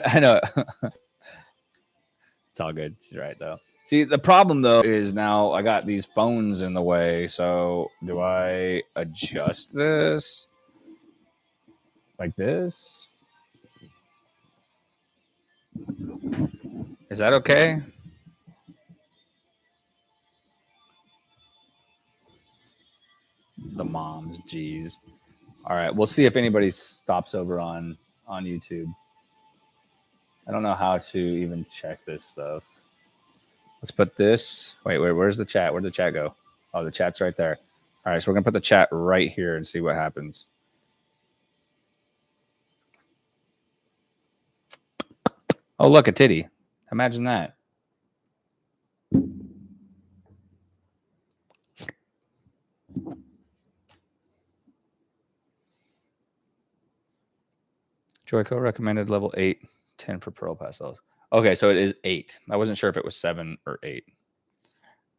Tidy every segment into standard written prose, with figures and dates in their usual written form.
I know. It's all good. You're right, though. See, the problem, though, is now I got these phones in the way. So do I adjust this like this? Is that okay? The moms, geez. All right, we'll see if anybody stops over on YouTube. I don't know how to even check this stuff. Let's put this. Wait, where's the chat? Where'd the chat go? Oh, the chat's right there. All right, so we're gonna put the chat right here and see what happens. Oh, look, a titty. Imagine that. Joyco recommended level 8, 10 for pearl pastels. Okay, so it is 8. I wasn't sure if it was 7 or 8.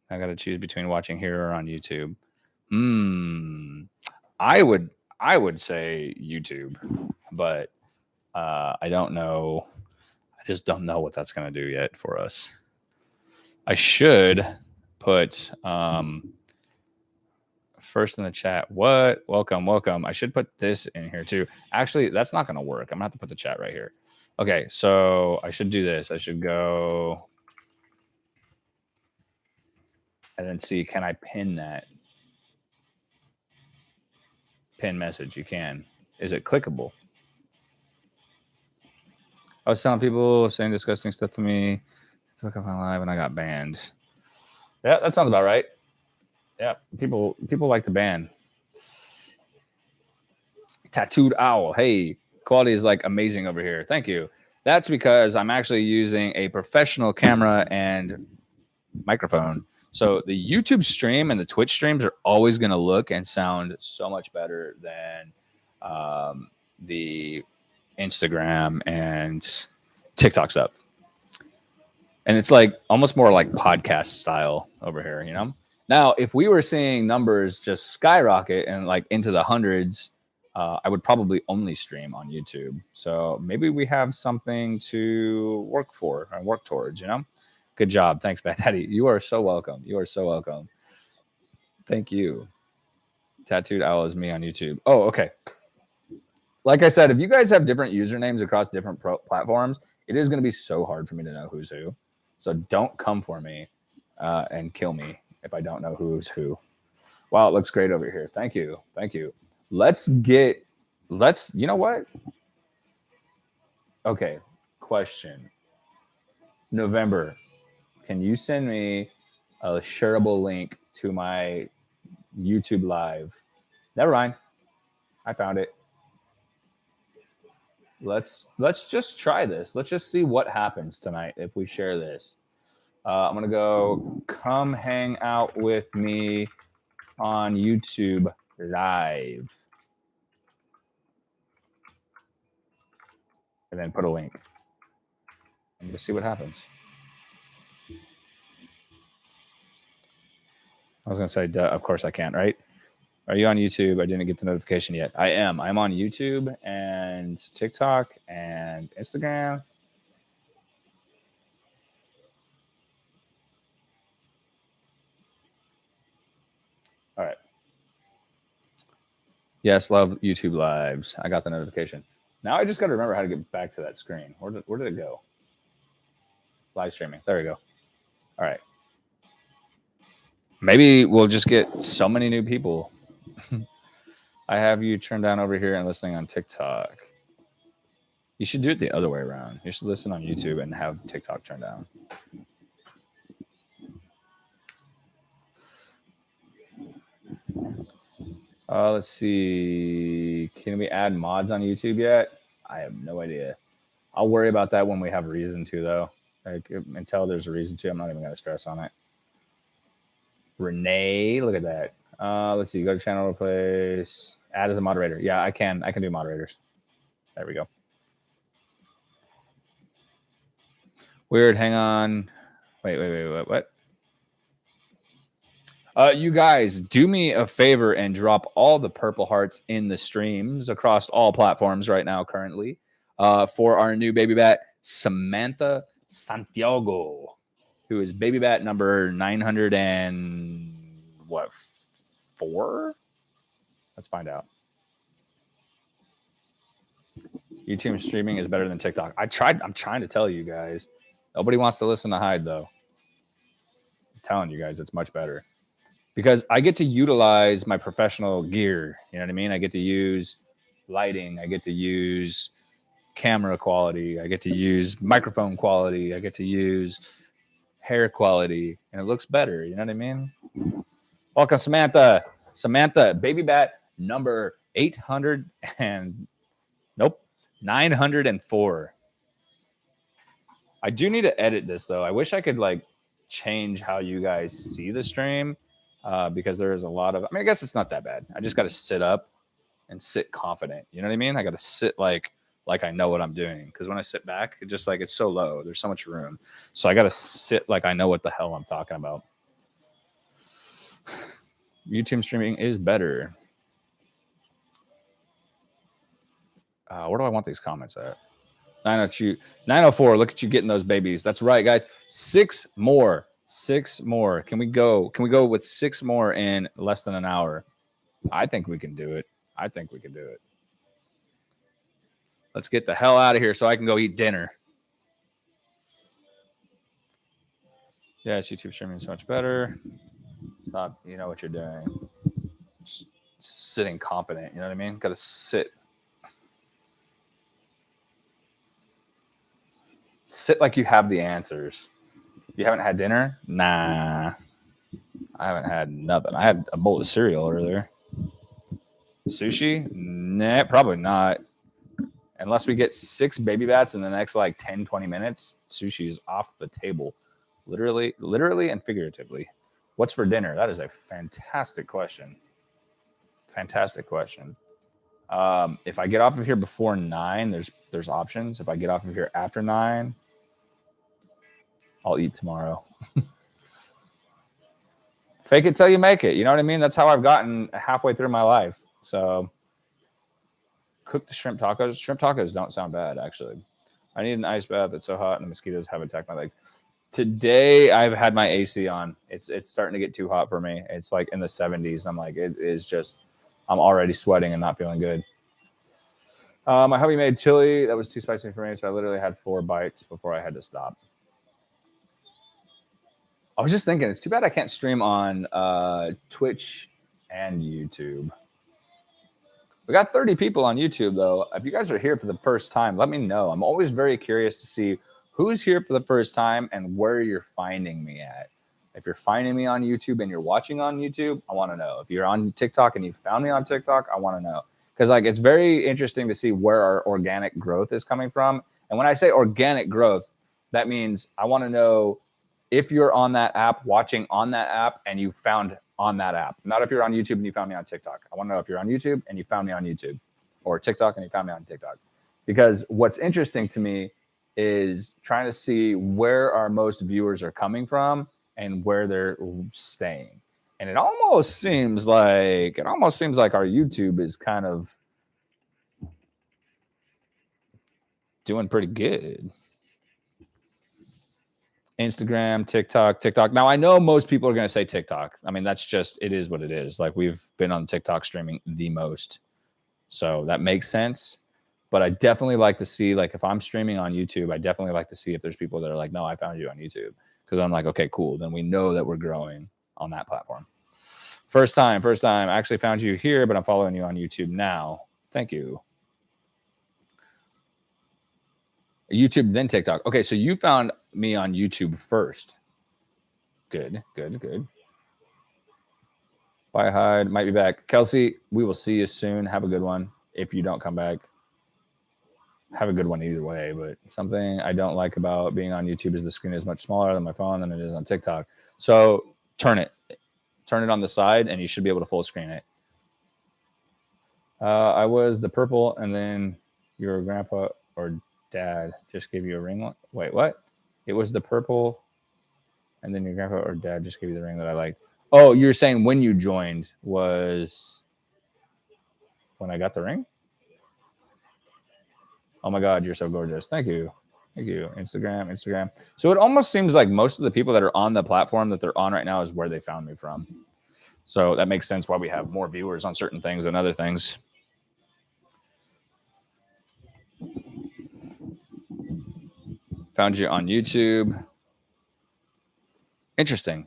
I got to choose between watching here or on YouTube. I would say YouTube, but I don't know. I just don't know what that's going to do yet for us. I should put first in the chat. What? Welcome. I should put this in here too. Actually, that's not going to work. I'm going to have to put the chat right here. Okay, so I should do this. I should go and then see, can I pin that? Pin message. You can. Is it clickable? I was telling people saying disgusting stuff to me. Took up my live and I got banned. Yeah, that sounds about right. Yeah, people like to ban. Tattooed Owl. Hey, quality is like amazing over here. Thank you. That's because I'm actually using a professional camera and microphone. So the YouTube stream and the Twitch streams are always going to look and sound so much better than the Instagram and TikTok stuff. And it's like almost more like podcast style over here, you know? Now, if we were seeing numbers just skyrocket and like into the hundreds, I would probably only stream on YouTube. So maybe we have something to work for and work towards, you know? Good job. Thanks, Bad Daddy. You are so welcome. You are so welcome. Thank you. Tattooed Owl is me on YouTube. Oh, okay. Like I said, if you guys have different usernames across different platforms, it is going to be so hard for me to know who's who. So don't come for me and kill me if I don't know who's who. Wow, it looks great over here. Thank you. Thank you. You know what? Okay, question. November, can you send me a shareable link to my YouTube live? Never mind. I found it. Let's just try this. Let's just see what happens tonight if we share this. I'm gonna go. Come hang out with me on YouTube live, and then put a link. And just see what happens. I was gonna say, duh, of course I can't, right? Are you on YouTube? I didn't get the notification yet. I am. I'm on YouTube and TikTok and Instagram. All right. Yes, love YouTube lives. I got the notification. Now I just got to remember how to get back to that screen. Where did it go? Live streaming. There we go. All right. Maybe we'll just get so many new people. I have you turned down over here and listening on TikTok. You should do it the other way around. You should listen on YouTube and have TikTok turned down. Let's see. Can we add mods on YouTube yet? I have no idea. I'll worry about that when we have reason to, though. Like, until there's a reason to, I'm not even going to stress on it. Renee, look at that. Let's see. Go to channel replace. Add as a moderator. Yeah, I can. I can do moderators. There we go. Weird. Hang on. Wait. What? You guys, do me a favor and drop all the purple hearts in the streams across all platforms right now currently. for our new baby bat, Samantha Santiago, who is baby bat number 900 and what, 4? Let's find out. YouTube streaming is better than TikTok. I'm trying to tell you guys. Nobody wants to listen to Hyde, though. I'm telling you guys, it's much better. Because I get to utilize my professional gear. You know what I mean? I get to use lighting. I get to use camera quality. I get to use microphone quality. I get to use hair quality. And it looks better. You know what I mean? Welcome, Samantha. Samantha, baby bat number 800 and... Nope. 904. I do need to edit this, though. I wish I could, like, change how you guys see the stream. Because there is a lot of, I mean, I guess it's not that bad. I just got to sit up and sit confident. You know what I mean? I got to sit like I know what I'm doing. Because when I sit back, it just like, it's so low. There's so much room. So I got to sit like I know what the hell I'm talking about. YouTube streaming is better. Where do I want these comments at? 904. Look at you getting those babies. That's right, guys. 6 more. 6 more. Can we go with 6 more in less than an hour? I think we can do it. Let's get the hell out of here so I can go eat dinner. Yes, YouTube streaming is much better. Stop. You know what you're doing. Just sitting confident. You know what I mean? Got to sit. Sit like you have the answers. You haven't had dinner? Nah. I haven't had nothing. I had a bowl of cereal earlier. Sushi? Nah, probably not. Unless we get 6 baby bats in the next like 10, 20 minutes, sushi is off the table. Literally and figuratively. What's for dinner? That is a fantastic question. If I get off of here before 9, there's options. If I get off of here after 9, I'll eat tomorrow. Fake it till you make it. You know what I mean? That's how I've gotten halfway through my life. So cooked shrimp tacos. Shrimp tacos don't sound bad, actually. I need an ice bath. It's so hot and the mosquitoes have attacked my legs. Today, I've had my AC on. It's starting to get too hot for me. It's like in the 70s. I'm like, it is just, I'm already sweating and not feeling good. My hubby made chili. That was too spicy for me, so I literally had 4 bites before I had to stop. I was just thinking, it's too bad I can't stream on Twitch and YouTube. We got 30 people on YouTube, though. If you guys are here for the first time, let me know. I'm always very curious to see who's here for the first time and where you're finding me at. If you're finding me on YouTube and you're watching on YouTube, I want to know. If you're on TikTok and you found me on TikTok, I want to know. Because like it's very interesting to see where our organic growth is coming from. And when I say organic growth, that means I want to know if you're on that app, watching on that app, and you found on that app. Not if you're on YouTube and you found me on TikTok. I want to know if you're on YouTube and you found me on YouTube, or TikTok and you found me on TikTok. Because what's interesting to me is trying to see where our most viewers are coming from and where they're staying. And it almost seems like our YouTube is kind of doing pretty good. Instagram, TikTok. Now, I know most people are going to say TikTok. I mean, that's just, it is what it is. Like, we've been on TikTok streaming the most. So that makes sense. But I definitely like to see, like, if I'm streaming on YouTube, I definitely like to see if there's people that are like, no, I found you on YouTube. Because I'm like, okay, cool. Then we know that we're growing on that platform. First time. I actually found you here, but I'm following you on YouTube now. Thank you. YouTube, then TikTok. Okay, so you found me on YouTube first. Good. Bye, Hyde. Might be back. Kelsey, we will see you soon. Have a good one. If you don't come back, have a good one either way. But something I don't like about being on YouTube is the screen is much smaller than my phone than it is on TikTok. So turn it on the side, and you should be able to full screen it. I was the purple, and then your grandpa or dad just gave you a ring. Wait, what? It was the purple, and then your grandpa or dad just gave you the ring that I like. Oh, you're saying when you joined was when I got the ring? Oh my God, you're so gorgeous. Thank you. Thank you. Instagram. So it almost seems like most of the people that are on the platform that they're on right now is where they found me from. So that makes sense why we have more viewers on certain things than other things. Found you on YouTube. Interesting.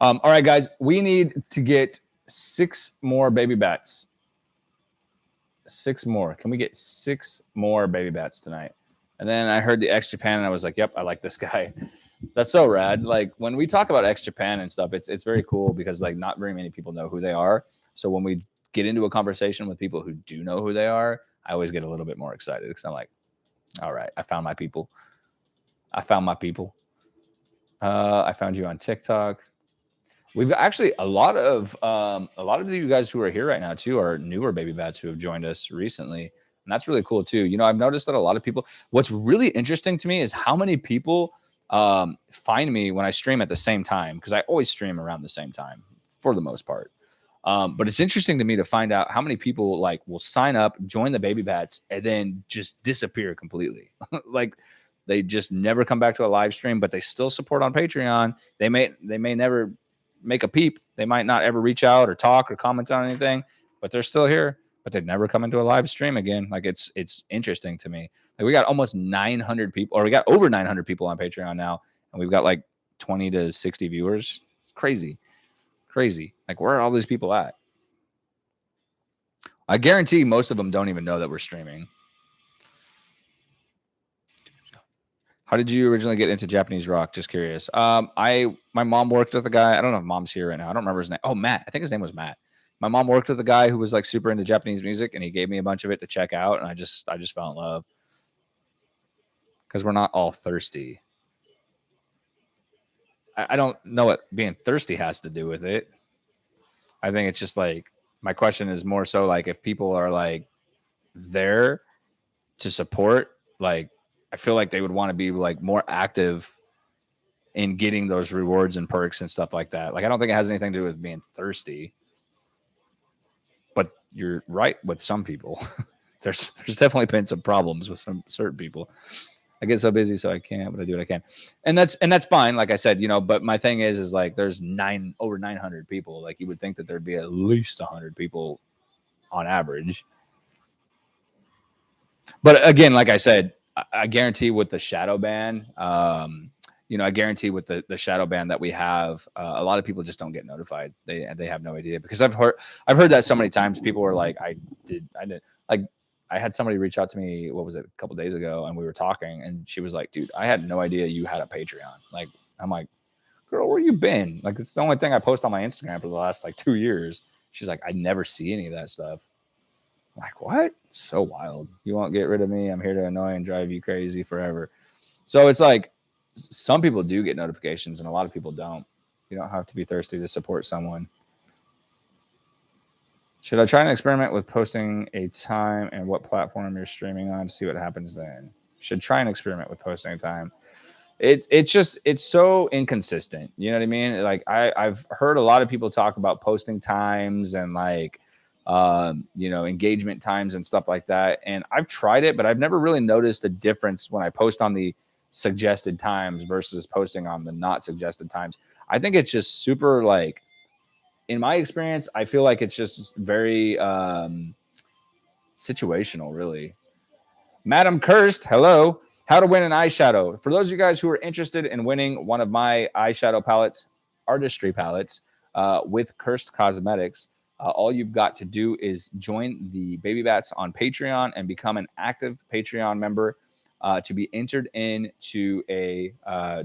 All right, guys, we need to get 6 more baby bats. 6 more. Can we get 6 more baby bats tonight? And then I heard the X Japan, and I was like, "Yep, I like this guy." That's so rad. Like when we talk about X Japan and stuff, it's very cool because like not very many people know who they are. So when we get into a conversation with people who do know who they are, I always get a little bit more excited because I'm like, "All right, I found my people. I found my people." I found you on TikTok. We've got actually a lot of you guys who are here right now too are newer baby bats who have joined us recently, and that's really cool too. You know, I've noticed that a lot of people. What's really interesting to me is how many people find me when I stream at the same time, because I always stream around the same time for the most part. But it's interesting to me to find out how many people like will sign up, join the baby bats, and then just disappear completely. Like they just never come back to a live stream, but they still support on Patreon. They may never make a peep. They might not ever reach out or talk or comment on anything, but they're still here. But they've never come into a live stream again. Like it's interesting to me. Like we got almost 900 people, or we got over 900 people on Patreon now, and we've got like 20 to 60 viewers. It's crazy. Like where are all these people at? I guarantee most of them don't even know that we're streaming. How did you originally get into Japanese rock? Just curious. My mom worked with a guy. I don't know if mom's here right now. I don't remember his name. Oh, Matt. I think his name was Matt. My mom worked with a guy who was like super into Japanese music, and he gave me a bunch of it to check out, and I just fell in love because we're not all thirsty. I don't know what being thirsty has to do with it. I think it's just like my question is more so like if people are like there to support, like I feel like they would want to be like more active in getting those rewards and perks and stuff like that. Like I don't think it has anything to do with being thirsty. But you're right with some people. there's definitely been some problems with some certain people. I get so busy so I can't, but I do what I can. And that's fine. Like I said, you know, but my thing is like there's over 900 people. Like you would think that there'd be at least 100 people on average. But again, like I said, I guarantee with the shadow ban, you know, I guarantee with the shadow ban that we have, a lot of people just don't get notified. They have no idea because I've heard that so many times. People were like, I did like I had somebody reach out to me. What was it? A couple days ago, and we were talking, and she was like, "Dude, I had no idea you had a Patreon." Like, I'm like, "Girl, where you been?" Like, it's the only thing I post on my Instagram for the last like 2 years. She's like, "I never see any of that stuff." I'm like, what? So wild. You won't get rid of me. I'm here to annoy and drive you crazy forever. So it's like some people do get notifications and a lot of people don't. You don't have to be thirsty to support someone. Should I try and experiment with posting a time and what platform you're streaming on to see what happens then? Should try and experiment with posting a time. It's so inconsistent. You know what I mean? Like I've heard a lot of people talk about posting times and like you know, engagement times and stuff like that. And I've tried it, but I've never really noticed a difference when I post on the suggested times versus posting on the not suggested times. I think it's just super like, in my experience, I feel like it's just very situational, really. Madam Cursed, hello. How to win an eyeshadow. For those of you guys who are interested in winning one of my eyeshadow palettes, artistry palettes, with Cursed Cosmetics, all you've got to do is join the Baby Bats on Patreon and become an active Patreon member to be entered into a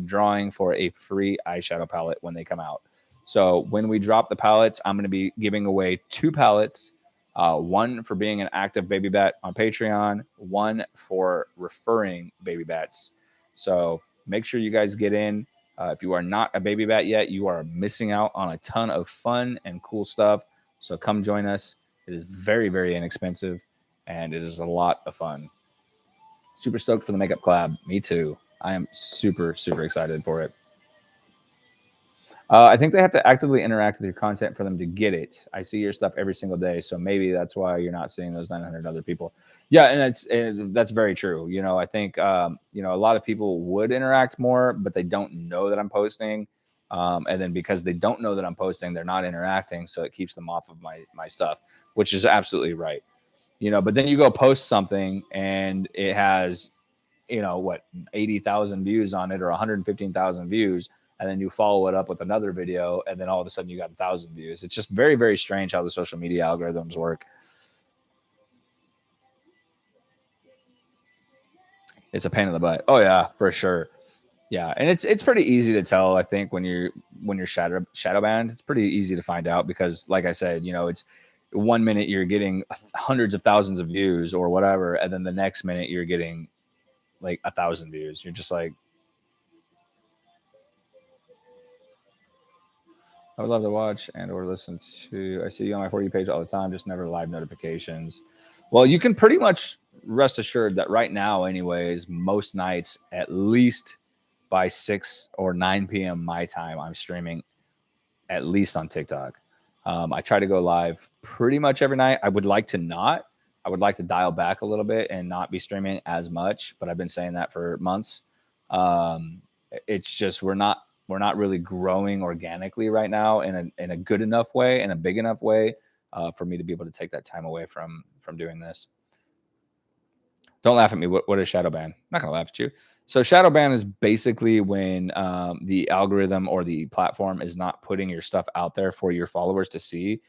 drawing for a free eyeshadow palette when they come out. So when we drop the palettes, I'm going to be giving away 2 palettes. One for being an active Baby Bat on Patreon, one for referring Baby Bats. So make sure you guys get in. If you are not a Baby Bat yet, you are missing out on a ton of fun and cool stuff. So come join us. It is very, very inexpensive, and it is a lot of fun. Super stoked for the makeup collab. Me too. I am super, super excited for it. I think they have to actively interact with your content for them to get it. I see your stuff every single day, so maybe that's why you're not seeing those 900 other people. Yeah, and that's very true. I think a lot of people would interact more, but they don't know that I'm posting. And then because they don't know that I'm posting, they're not interacting, so it keeps them off of my stuff, which is absolutely right. But then you go post something and it has what 80,000 views on it or 115,000 views, and then you follow it up with another video, and then all of a sudden you got 1,000 views. It's just very, very strange how the social media algorithms work. It's a pain in the butt. Oh yeah, for sure. Yeah, and it's pretty easy to tell. I think when you're shadow banned, it's pretty easy to find out because, like I said, it's 1 minute you're getting hundreds of thousands of views or whatever, and then the next minute you're getting like 1,000 views. You're just like, I would love to watch and or listen to. I see you on my For You page all the time, just never live notifications. Well, you can pretty much rest assured that right now, anyways, most nights, at least by 6 or 9 p.m. my time, I'm streaming at least on TikTok. I try to go live pretty much every night. I would like to not. I would like to dial back a little bit and not be streaming as much, but I've been saying that for months. It's just we're not really growing organically right now in a good enough way and a big enough way for me to be able to take that time away from doing this. Don't laugh at me. What is shadow ban? I'm not gonna laugh at you. So shadow ban is basically when the algorithm or the platform is not putting your stuff out there for your followers to see.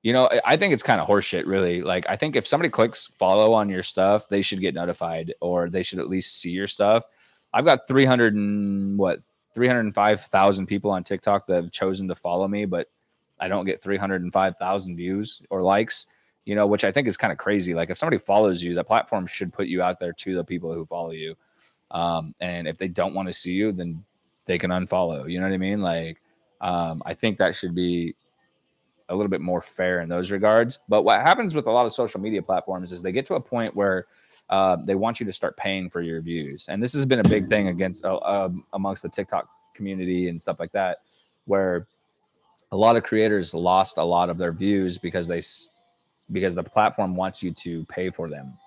I think it's kind of horseshit, really. Like, I think if somebody clicks follow on your stuff, they should get notified, or they should at least see your stuff. I've got 305,000 people on TikTok that have chosen to follow me, but I don't get 305,000 views or likes, which I think is kind of crazy. Like, if somebody follows you, the platform should put you out there to the people who follow you. And if they don't want to see you, then they can unfollow. You know what I mean? Like, I think that should be a little bit more fair in those regards. But what happens with a lot of social media platforms is they get to a point where they want you to start paying for your views. And this has been a big thing amongst the TikTok community and stuff like that, where a lot of creators lost a lot of their views because the platform wants you to pay for them.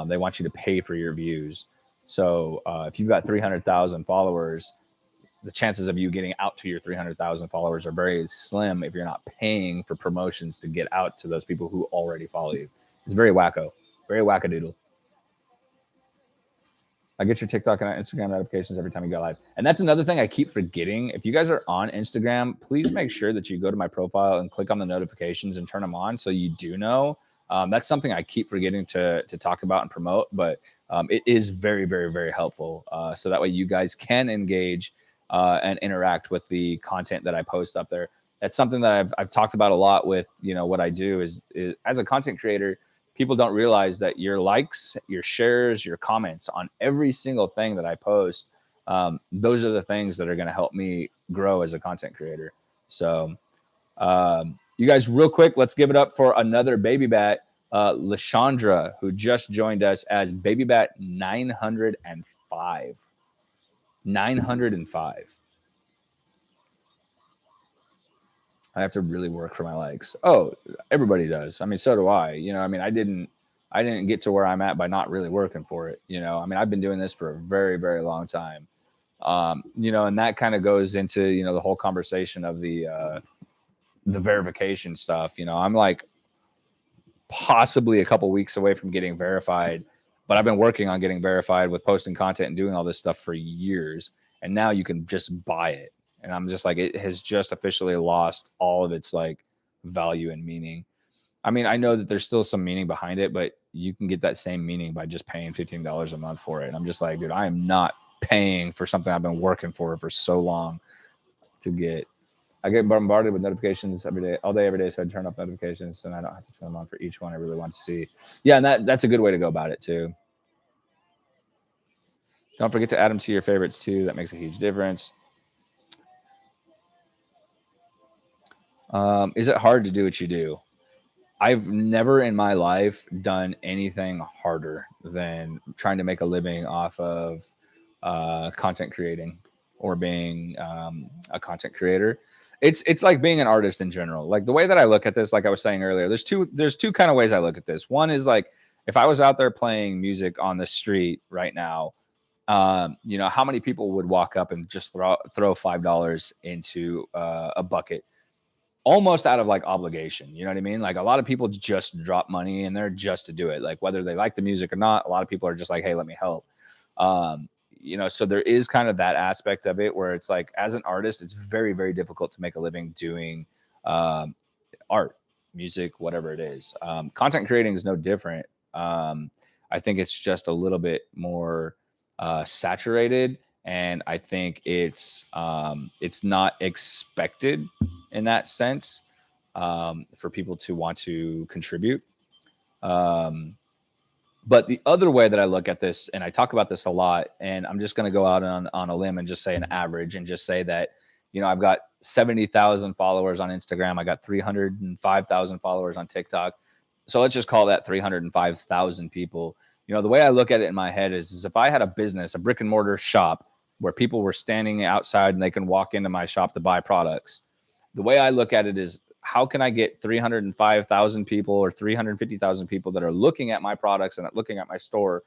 They want you to pay for your views. So if you've got 300,000 followers, the chances of you getting out to your 300,000 followers are very slim if you're not paying for promotions to get out to those people who already follow you. It's very wacko, very wackadoodle. I get your TikTok and Instagram notifications every time you go live. And that's another thing I keep forgetting. If you guys are on Instagram, please make sure that you go to my profile and click on the notifications and turn them on so you do know. That's something I keep forgetting to talk about and promote, but it is very, very, very helpful. So that way you guys can engage and interact with the content that I post up there. That's something that I've talked about a lot with, what I do is as a content creator, people don't realize that your likes, your shares, your comments on every single thing that I post, those are the things that are going to help me grow as a content creator. So you guys, real quick, let's give it up for another baby bat, Lashandra, who just joined us as baby bat 905. 905. I have to really work for my likes. Oh, everybody does. I mean, so do I. I didn't get to where I'm at by not really working for it. I've been doing this for a very, very long time. And that kind of goes into, the whole conversation of the verification stuff. I'm like possibly a couple weeks away from getting verified, but I've been working on getting verified with posting content and doing all this stuff for years. And now you can just buy it. And I'm just like, it has just officially lost all of its like value and meaning. I mean, I know that there's still some meaning behind it, but you can get that same meaning by just paying $15 a month for it. And I'm just like, dude, I am not paying for something I've been working for so long to get. I get bombarded with notifications every day, all day, every day. So I turn off notifications and I don't have to turn them on for each one I really want to see. Yeah. And that's a good way to go about it too. Don't forget to add them to your favorites too. That makes a huge difference. Is it hard to do what you do? I've never in my life done anything harder than trying to make a living off of content creating or being a content creator. It's like being an artist in general. Like the way that I look at this, like I was saying earlier, there's two kind of ways I look at this. One is like if I was out there playing music on the street right now, you know, how many people would walk up and just throw $5 into a bucket almost out of like obligation? You know what I mean? Like a lot of people just drop money in there just to do it. Like whether they like the music or not, a lot of people are just like, hey, let me help. You know, so there is kind of that aspect of it where it's like, as an artist, it's very, very difficult to make a living doing art, music, whatever it is. Content creating is no different. I think it's just a little bit more saturated, and I think it's not expected in that sense for people to want to contribute. But the other way that I look at this, and I talk about this a lot, and I'm just going to go out on a limb and just say an average and just say that, you know, I've got 70,000 followers on Instagram. I got 305,000 followers on TikTok. So let's just call that 305,000 people. You know, the way I look at it in my head is if I had a business, a brick and mortar shop where people were standing outside and they can walk into my shop to buy products, the way I look at it is, how can I get 305,000 people or 350,000 people that are looking at my products and looking at my store?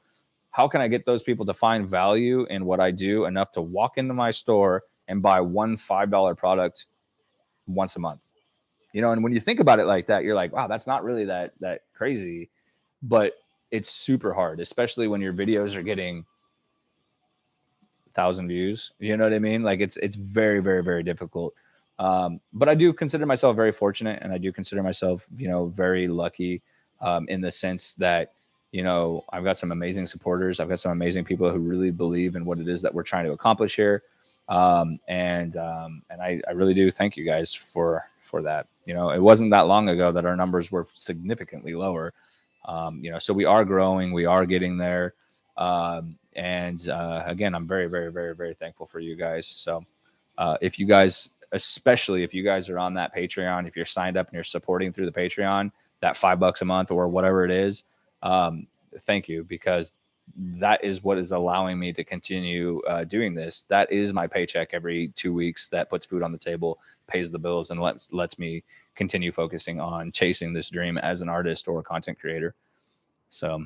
How can I get those people to find value in what I do enough to walk into my store and buy one $5 product once a month? You know, and when you think about it like that, you're like, wow, that's not really that crazy, but it's super hard, especially when your videos are getting 1,000 views. You know what I mean? Like it's very, very, very difficult. But I do consider myself very fortunate, and I do consider myself, you know, very lucky in the sense that, you know, I've got some amazing supporters. I've got some amazing people who really believe in what it is that we're trying to accomplish here. And I really do thank you guys for that. You know, it wasn't that long ago that our numbers were significantly lower. You know, so we are growing, we are getting there. And again, I'm very, very, very, very thankful for you guys. So if you guys, especially if you guys are on that Patreon, if you're signed up and you're supporting through the Patreon, that $5 a month or whatever it is, thank you, because that is what is allowing me to continue doing this. That is my paycheck every 2 weeks that puts food on the table, pays the bills, and lets me continue focusing on chasing this dream as an artist or a content creator. So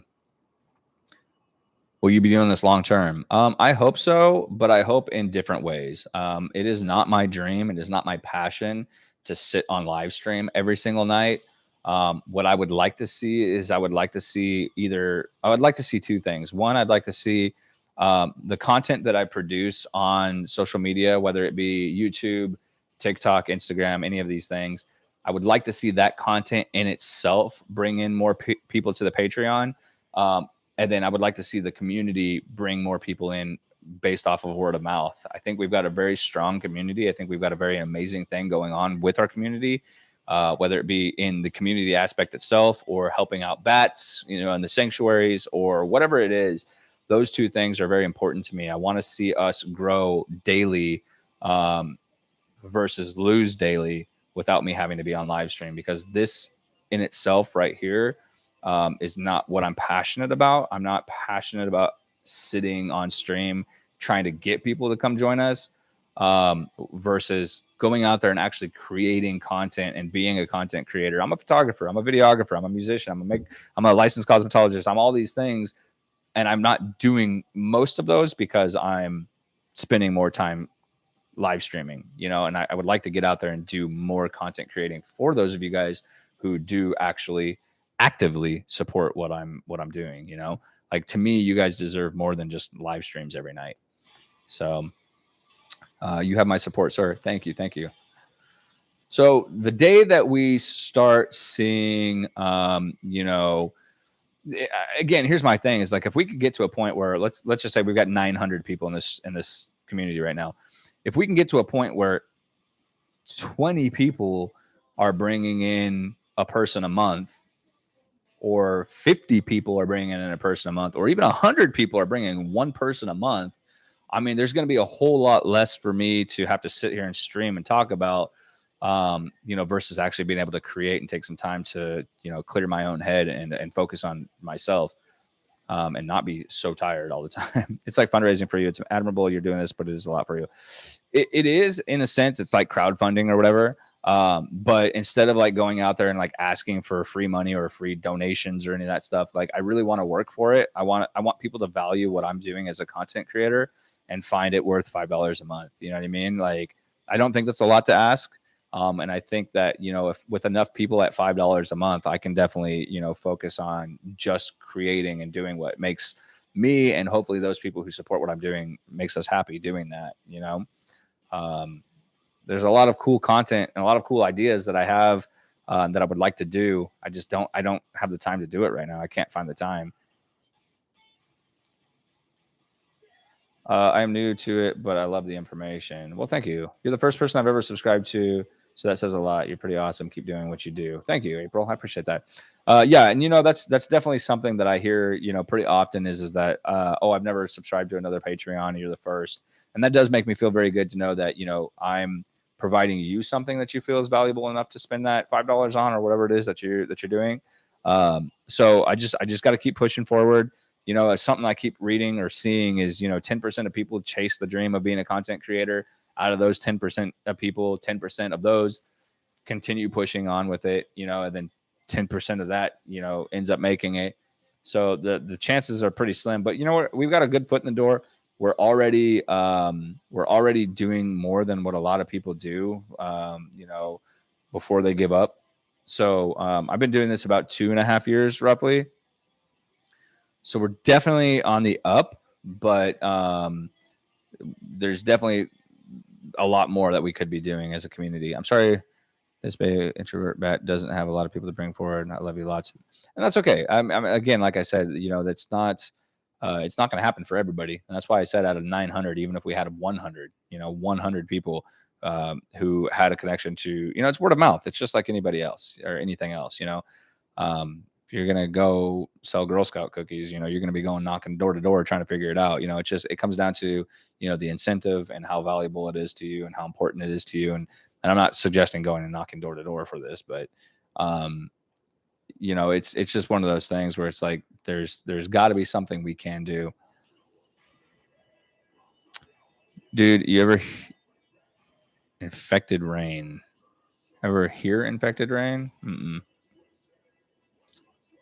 will you be doing this long term? I hope so, but I hope in different ways. It is not my dream. It is not my passion to sit on live stream every single night. What I would like to see is I would like to see two things. One, I'd like to see the content that I produce on social media, whether it be YouTube, TikTok, Instagram, any of these things. I would like to see that content in itself bring in more people to the Patreon. And then I would like to see the community bring more people in based off of word of mouth. I think we've got a very strong community. I think we've got a very amazing thing going on with our community, whether it be in the community aspect itself or helping out bats, you know, in the sanctuaries or whatever it is. Those two things are very important to me. I want to see us grow daily versus lose daily without me having to be on live stream, because this in itself right here is not what I'm passionate about. I'm not passionate about sitting on stream trying to get people to come join us versus going out there and actually creating content and being a content creator. I'm a photographer, I'm a videographer, I'm a musician, I'm a licensed cosmetologist. I'm all these things, and I'm not doing most of those because I'm spending more time live streaming, you know, and I would like to get out there and do more content creating for those of you guys who do actually actively support what I'm doing. You know, like, to me, you guys deserve more than just live streams every night. So you have my support, sir. Thank you. So the day that we start seeing, you know, again, here's my thing is, like, if we could get to a point where let's just say we've got 900 people in this community right now. If we can get to a point where 20 people are bringing in a person a month, or 50 people are bringing in a person a month, or even 100 people are bringing one person a month, I mean, there's going to be a whole lot less for me to have to sit here and stream and talk about, you know, versus actually being able to create and take some time to, you know, clear my own head and focus on myself. and not be so tired all the time. It's like fundraising for you. It's admirable you're doing this, but it is a lot for you. It is, in a sense, it's like crowdfunding or whatever. But instead of like going out there and like asking for free money or free donations or any of that stuff, like I really want to work for it. I want people to value what I'm doing as a content creator and find it worth $5 a month. You know what I mean? Like, I don't think that's a lot to ask. And I think that, if with enough people at $5 a month, I can definitely, focus on just creating and doing what makes me, and hopefully those people who support what I'm doing, makes us happy doing that. There's a lot of cool content and a lot of cool ideas that I have that I would like to do. I don't have the time to do it right now. I can't find the time. I am new to it, but I love the information. Well, thank you. You're the first person I've ever subscribed to, so that says a lot. You're pretty awesome. Keep doing what you do. Thank you, April. I appreciate that. Yeah, and that's definitely something that I hear, pretty often is that I've never subscribed to another Patreon, and you're the first, and that does make me feel very good to know that I'm providing you something that you feel is valuable enough to spend that $5 on, or whatever it is that you're doing. So I just got to keep pushing forward. Something I keep reading or seeing is, 10% of people chase the dream of being a content creator. Out of those 10% of people, 10% of those continue pushing on with it, and then 10% of that, ends up making it. So the chances are pretty slim, but we've got a good foot in the door. We're already doing more than what a lot of people do, before they give up. So I've been doing this about 2.5 years roughly. So we're definitely on the up, but there's definitely a lot more that we could be doing as a community. I'm sorry, this introvert bat doesn't have a lot of people to bring forward, and I love you lots, and that's okay. I'm again, like I said, that's not. It's not going to happen for everybody, and that's why I said out of 900, even if we had 100, 100 people who had a connection to, it's word of mouth. It's just like anybody else or anything else, if you're going to go sell Girl Scout cookies, you're going to be going knocking door to door trying to figure it out. It comes down to, the incentive and how valuable it is to you and how important it is to you. And I'm not suggesting going and knocking door to door for this, but, it's just one of those things where it's like, there's got to be something we can do. Dude, you ever infected rain? Ever hear infected rain? Mm-mm.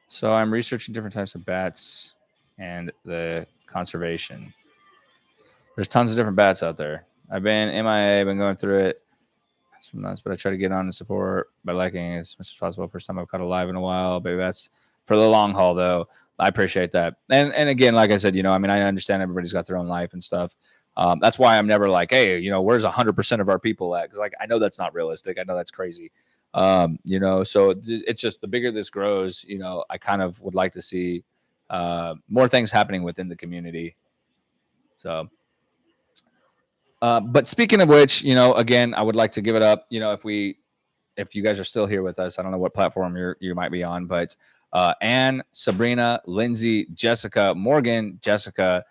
So I'm researching different types of bats and the conservation. There's tons of different bats out there. I've been MIA, been going through it. Some months, but I try to get on and support by liking as much as possible. First time I've caught a live in a while. Baby bats for the long haul, though. I appreciate that. And again, like I said, I understand everybody's got their own life and stuff. That's why I'm never like, hey, where's 100% of our people at? Because like I know that's not realistic. I know that's crazy. So it's just the bigger this grows, I kind of would like to see more things happening within the community. So, but speaking of which, again, I would like to give it up. If you guys are still here with us, I don't know what platform you might be on, but Anne, Sabrina, Lindsay, Jessica, Morgan, Jessica,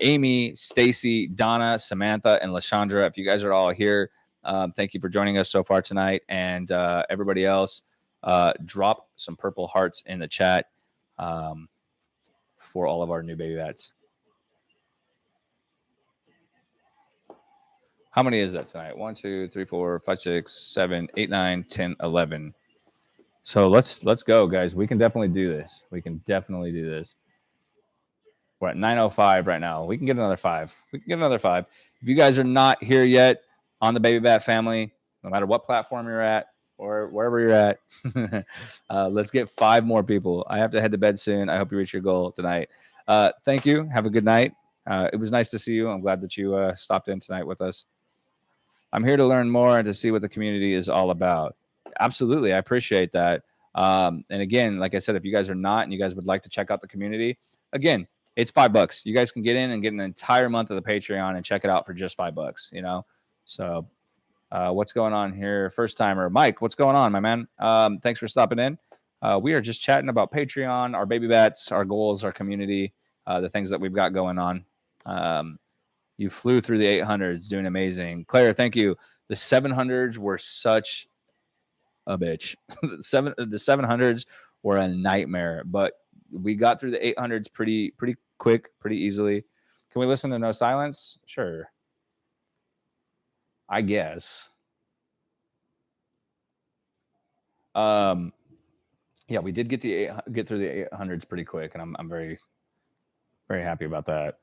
Amy, Stacy, Donna, Samantha, and LaShandra. If you guys are all here, thank you for joining us so far tonight. And everybody else, drop some purple hearts in the chat for all of our new baby bats. How many is that tonight? 1, 2, 3, 4, 5, 6, 7, 8, 9, 10, 11. So let's go, guys. We can definitely do this. We're at 9:05 right now. We can get another 5. If you guys are not here yet on the Baby Bat family, no matter what platform you're at or wherever you're at, let's get 5 more people. I have to head to bed soon. I hope you reach your goal tonight. Thank you. Have a good night. It was nice to see you. I'm glad that you stopped in tonight with us. I'm here to learn more and to see what the community is all about. Absolutely. I appreciate that. And again, like I said, if you guys are not and you guys would like to check out the community, again, it's $5. You guys can get in and get an entire month of the Patreon and check it out for just $5, So what's going on here? First timer, Mike, what's going on, my man? Thanks for stopping in. We are just chatting about Patreon, our baby bats, our goals, our community, the things that we've got going on. You flew through the 800s, doing amazing. Claire, thank you. The 700s were such a bitch. The 700s were a nightmare, but we got through the 800s pretty quick, pretty easily. Can we listen to No Silence? Sure. I guess. Yeah, we did get through the 800s pretty quick, and I'm very, very happy about that.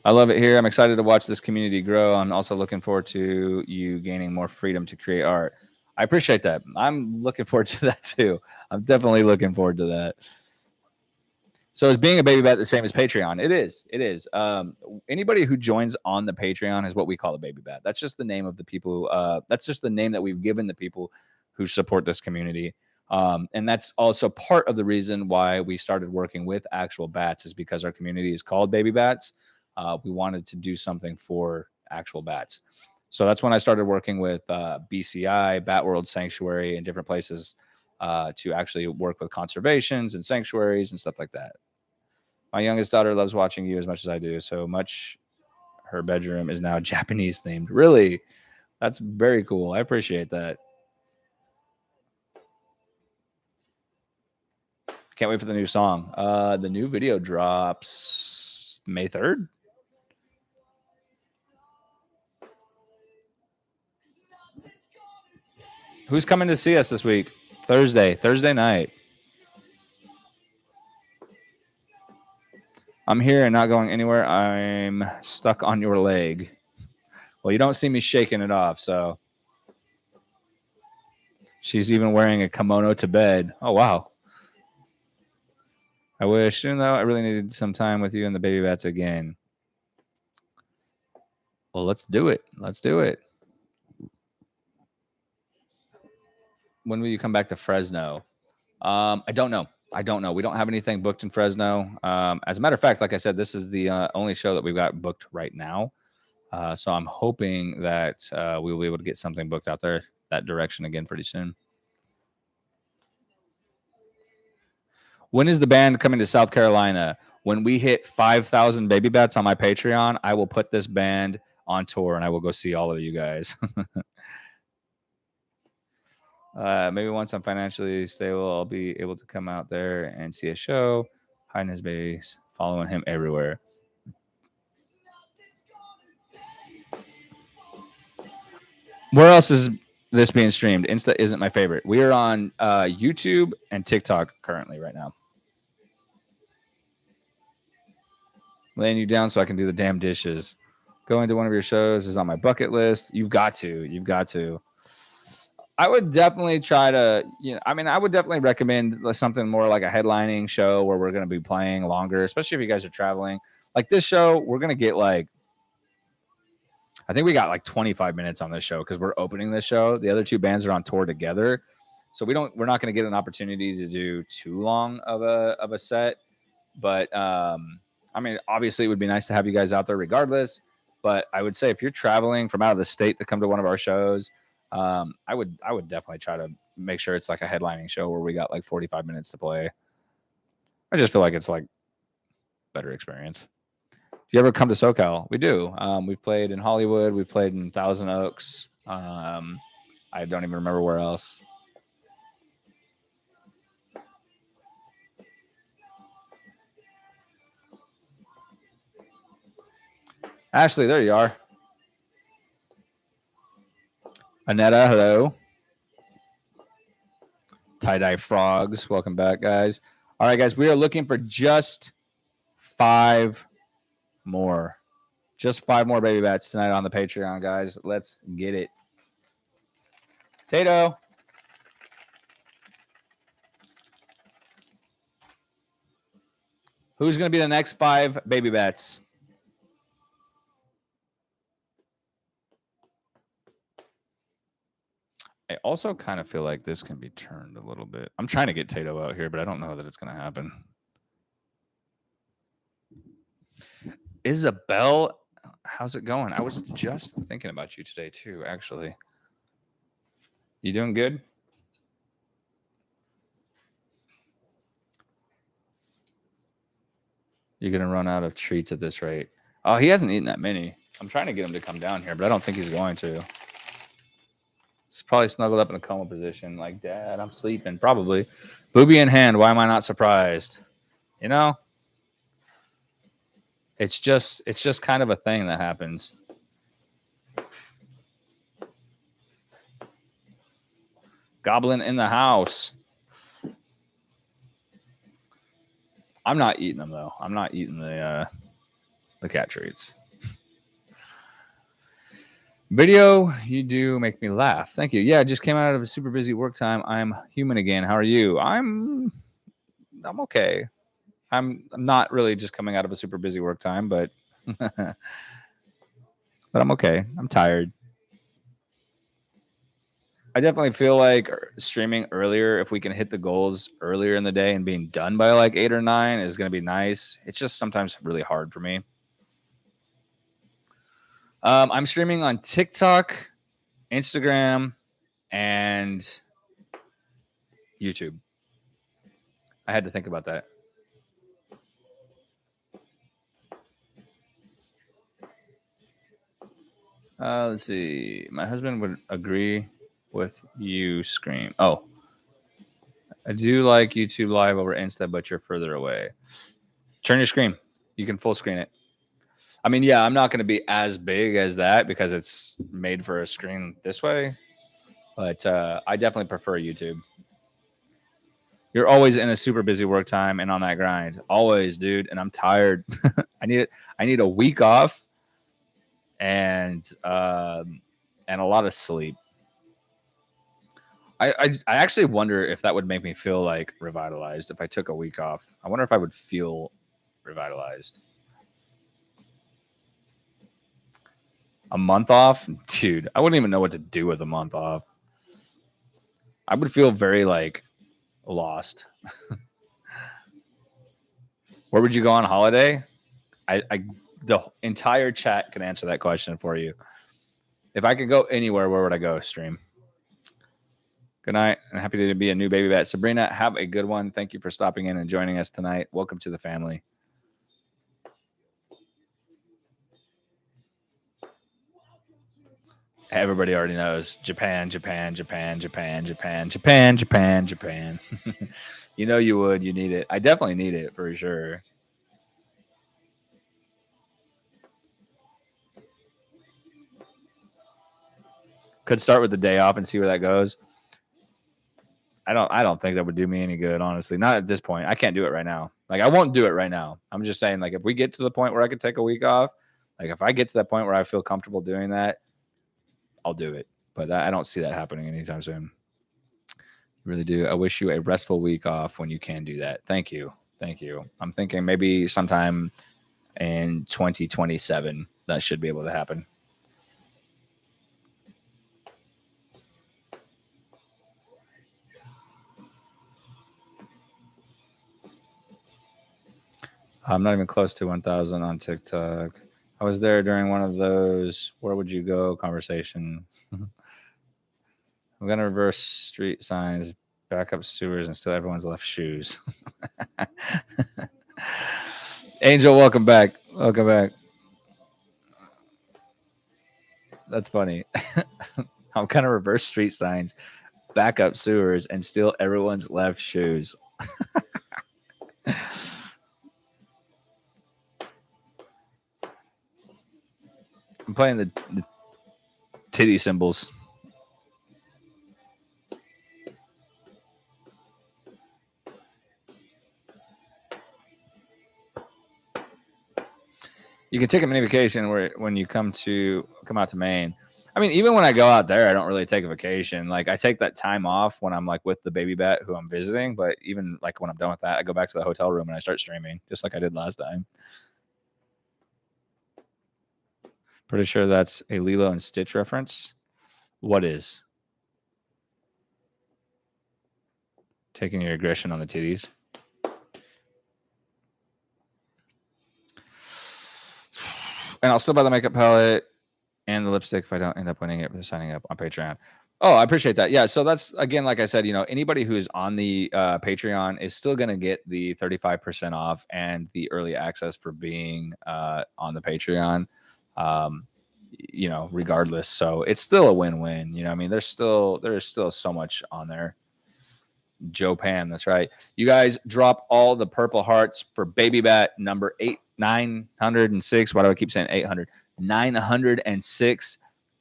I love it here. I'm excited to watch this community grow. I'm also looking forward to you gaining more freedom to create art. I appreciate that. I'm looking forward to that too. I'm definitely looking forward to that. So is being a baby bat the same as Patreon? It is. It is. Anybody who joins on the Patreon is what we call a baby bat. That's just the name of the people. That's just the name that we've given the people who support this community. And that's also part of the reason why we started working with actual bats is because our community is called baby bats. We wanted to do something for actual bats. So that's when I started working with BCI, Bat World Sanctuary, and different places to actually work with conservations and sanctuaries and stuff like that. My youngest daughter loves watching you as much as I do. So much her bedroom is now Japanese themed. Really? That's very cool. I appreciate that. Can't wait for the new song. The new video drops May 3rd. Who's coming to see us this week? Thursday night. I'm here and not going anywhere. I'm stuck on your leg. Well, you don't see me shaking it off, so. She's even wearing a kimono to bed. Oh, wow. I wish, even though I really needed some time with you and the baby bats again. Well, let's do it. Let's do it. When will you come back to Fresno? I don't know. I don't know. We don't have anything booked in Fresno. As a matter of fact, like I said, this is the only show that we've got booked right now. So I'm hoping that we will be able to get something booked out there that direction again pretty soon. When is the band coming to South Carolina? When we hit 5,000 baby bats on my Patreon, I will put this band on tour and I will go see all of you guys. Maybe once I'm financially stable, I'll be able to come out there and see a show, hiding his babies, following him everywhere. Where else is this being streamed? Insta isn't my favorite. We are on YouTube and TikTok currently right now. Laying you down so I can do the damn dishes. Going to one of your shows is on my bucket list. You've got to. You've got to. I would definitely try to, I would definitely recommend something more like a headlining show where we're going to be playing longer, especially if you guys are traveling. Like this show, we're going to get I think we got 25 minutes on this show because we're opening this show. The other two bands are on tour together. So we're not going to get an opportunity to do too long of a set. But, obviously it would be nice to have you guys out there regardless. But I would say if you're traveling from out of the state to come to one of our shows, I would definitely try to make sure it's like a headlining show where we got 45 minutes to play. I just feel like it's better experience. Do you ever come to SoCal? We do. We've played in Hollywood. We've played in Thousand Oaks. I don't even remember where else. Ashley, there you are. Anetta, hello. Tie-dye frogs, welcome back, guys. All right, guys, we are looking for just 5 more. Just 5 more baby bats tonight on the Patreon, guys. Let's get it. Tato. Who's going to be the next 5 baby bats? I also kind of feel like this can be turned a little bit. I'm trying to get Tato out here, but I don't know that it's going to happen. Isabel, how's it going? I was just thinking about you today too, actually. You doing good? You're going to run out of treats at this rate. Oh, he hasn't eaten that many. I'm trying to get him to come down here, but I don't think he's going to. It's probably snuggled up in a coma position. Like, Dad, I'm sleeping. Probably. Booby in hand. Why am I not surprised? You know, it's just kind of a thing that happens. Goblin in the house. I'm not eating them though. I'm not eating the cat treats. Video, you do make me laugh. Thank you. Yeah, I just came out of a super busy work time. I'm human again. How are you? I'm okay. I'm not really just coming out of a super busy work time, but but I'm okay. I'm tired. I definitely feel like streaming earlier, if we can hit the goals earlier in the day and being done by like 8 or 9 is going to be nice. It's just sometimes really hard for me. I'm streaming on TikTok, Instagram, and YouTube. I had to think about that. Let's see. My husband would agree with you, Scream. Oh, I do like YouTube Live over Insta, but you're further away. Turn your screen. You can full screen it. I mean, yeah, I'm not going to be as big as that because it's made for a screen this way, but I definitely prefer YouTube. You're always in a super busy work time and on that grind. Always, dude. And I'm tired. I need a week off and a lot of sleep. I actually wonder if that would make me feel like revitalized if I took a week off. I wonder if I would feel revitalized. A month off? Dude, I wouldn't even know what to do with a month off. I would feel very like lost. Where would you go on holiday? The entire chat can answer that question for you. If I could go anywhere, where would I go? Stream. Good night. I'm happy to be a new baby bat. Sabrina, have a good one. Thank you for stopping in and joining us tonight. Welcome to the family. Everybody already knows Japan, Japan, Japan, Japan, Japan, Japan, Japan, Japan. You know you would. You need it. I definitely need it for sure. Could start with the day off and see where that goes. I don't think that would do me any good, honestly. Not at this point. I can't do it right now. Like I won't do it right now. I'm just saying, like, if we get to the point where I could take a week off, like if I get to that point where I feel comfortable doing that, I'll do it. But I don't see that happening anytime soon. Really do. I wish you a restful week off when you can do that. Thank you. Thank you. I'm thinking maybe sometime in 2027 that should be able to happen. I'm not even close to 1,000 on TikTok. I was there during one of those "where would you go" conversation. I'm gonna reverse street signs, back up sewers, and steal everyone's left shoes. Angel, welcome back. Welcome back. That's funny. I'm gonna reverse street signs, back up sewers, and steal everyone's left shoes. I'm playing the titty symbols. You can take a mini vacation when you come out to Maine. I mean, even when I go out there, I don't really take a vacation. Like I take that time off when I'm like with the baby bat who I'm visiting. But even like when I'm done with that, I go back to the hotel room and I start streaming, just like I did last time. Pretty sure that's a Lilo and Stitch reference. What is? Taking your aggression on the titties. And I'll still buy the makeup palette and the lipstick if I don't end up winning it for signing up on Patreon. Oh, I appreciate that. Yeah. So that's, again, like I said, anybody who's on the Patreon is still going to get the 35% off and the early access for being on the Patreon. regardless. So it's still a win-win. I mean, there's still so much on there. Joe Pan, that's right. You guys drop all the purple hearts for baby bat number 906. Why do I keep saying 800? 906.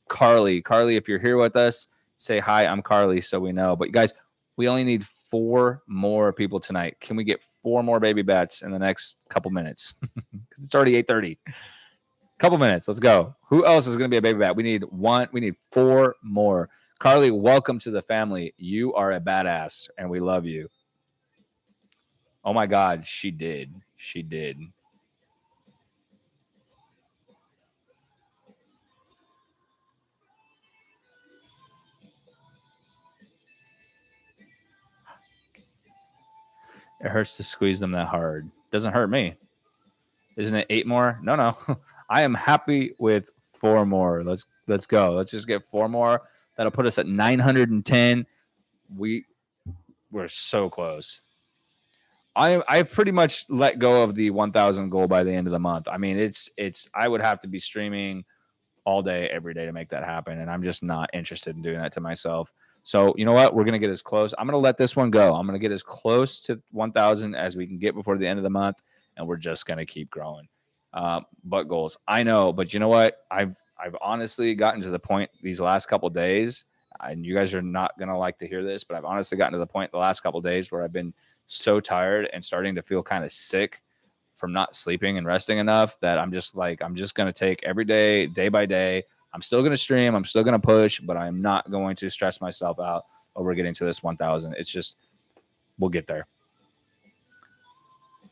Carly, if you're here with us, say hi. I'm Carly, so we know. But you guys, we only need 4 more people tonight. Can we get 4 more baby bats in the next couple minutes? Because it's already 8:30. Couple minutes. Let's go. Who else is going to be a baby bat? We need 4 more. Carly, welcome to the family. You are a badass, and we love you. Oh my God, she did. She did. It hurts to squeeze them that hard. Doesn't hurt me. Isn't it 8 more? No. I am happy with 4 more. Let's go. Let's just get 4 more. That'll put us at 910. We're so close. I've pretty much let go of the 1,000 goal by the end of the month. I mean, it's I would have to be streaming all day, every day to make that happen, and I'm just not interested in doing that to myself. So you know what? We're gonna get as close. I'm gonna let this one go. I'm gonna get as close to 1,000 as we can get before the end of the month, and we're just gonna keep growing. But goals, I know, but you know what? I've honestly gotten to the point these last couple days, and you guys are not gonna like to hear this, but I've honestly gotten to the point the last couple days where I've been so tired and starting to feel kind of sick from not sleeping and resting enough that I'm just going to take every day, day by day. I'm still going to stream. I'm still going to push, but I'm not going to stress myself out over getting to this 1,000. It's just, we'll get there.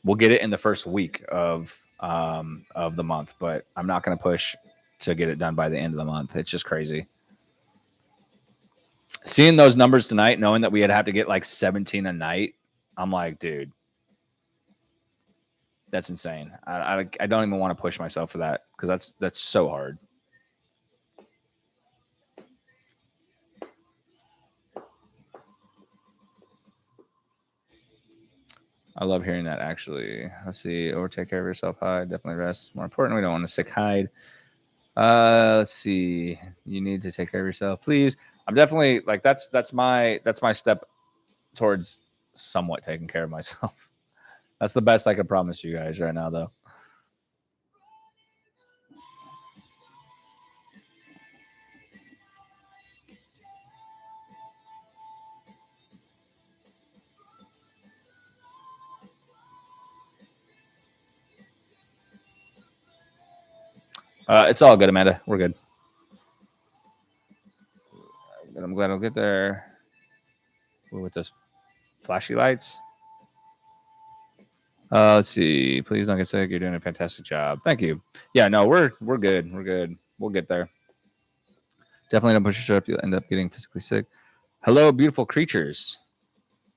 We'll get it in the first week of the month, but I'm not going to push to get it done by the end of the month. It's just crazy. Seeing those numbers tonight, knowing that we had to have to get like 17 a night, I'm like, dude, that's insane. I don't even want to push myself for that because that's so hard. I love hearing that, actually. Let's see. Take care of yourself. Hide. Definitely rest. More important, we don't want to sick hide. Let's see. You need to take care of yourself, please. I'm definitely like that's my step towards somewhat taking care of myself. That's the best I can promise you guys right now, though. It's all good, Amanda. We're good. I'm glad I'll get there. With those flashy lights. Let's see. Please don't get sick. You're doing a fantastic job. Thank you. Yeah, no, we're good. We're good. We'll get there. Definitely don't push yourself if you'll end up getting physically sick. Hello, beautiful creatures.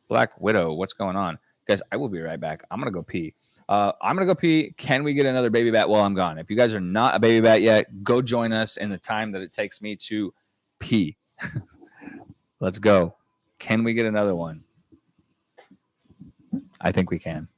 Black Widow, what's going on? Guys, I will be right back. I'm going to go pee. I'm going to go pee. Can we get another baby bat while I'm gone? If you guys are not a baby bat yet, go join us in the time that it takes me to pee. Let's go. Can we get another one? I think we can.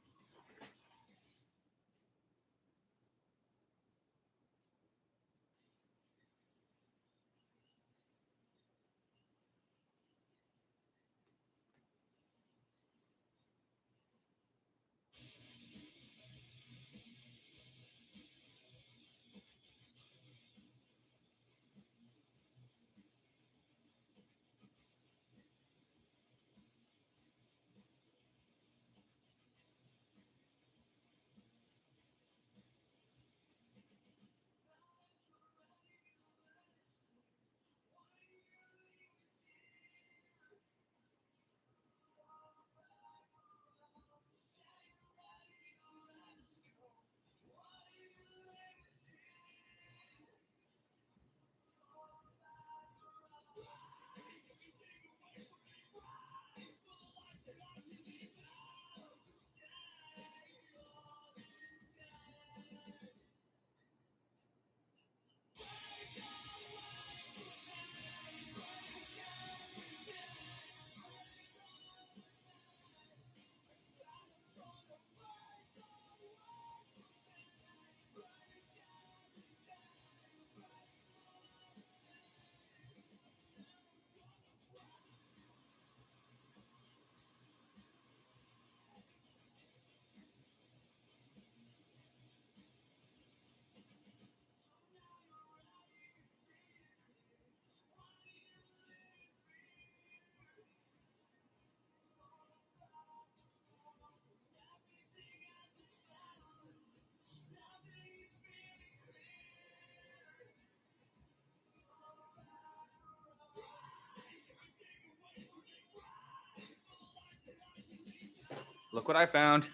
Look what I found.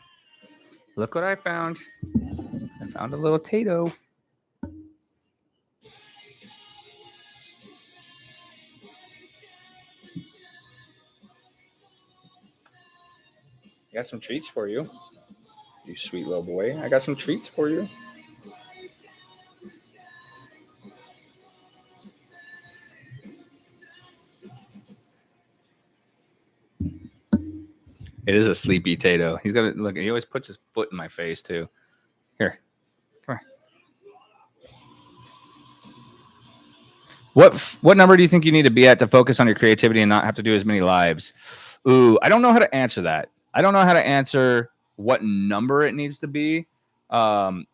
Look what I found. I found a little Tato. I got some treats for you. You sweet little boy. I got some treats for you. It is a sleepy Tato. He's got to look. He always puts his foot in my face too. Here, come here. What number do you think you need to be at to focus on your creativity and not have to do as many lives? Ooh, I don't know how to answer that. I don't know how to answer what number it needs to be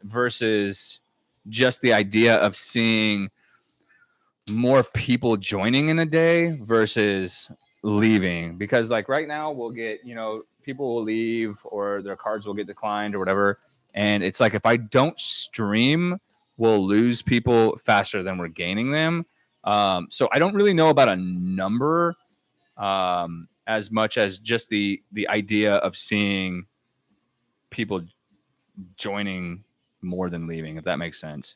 versus just the idea of seeing more people joining in a day versus leaving, because like right now we'll get, people will leave or their cards will get declined or whatever, and it's like if I don't stream, we'll lose people faster than we're gaining them. So I don't really know about a number as much as just the idea of seeing people joining more than leaving, if that makes sense.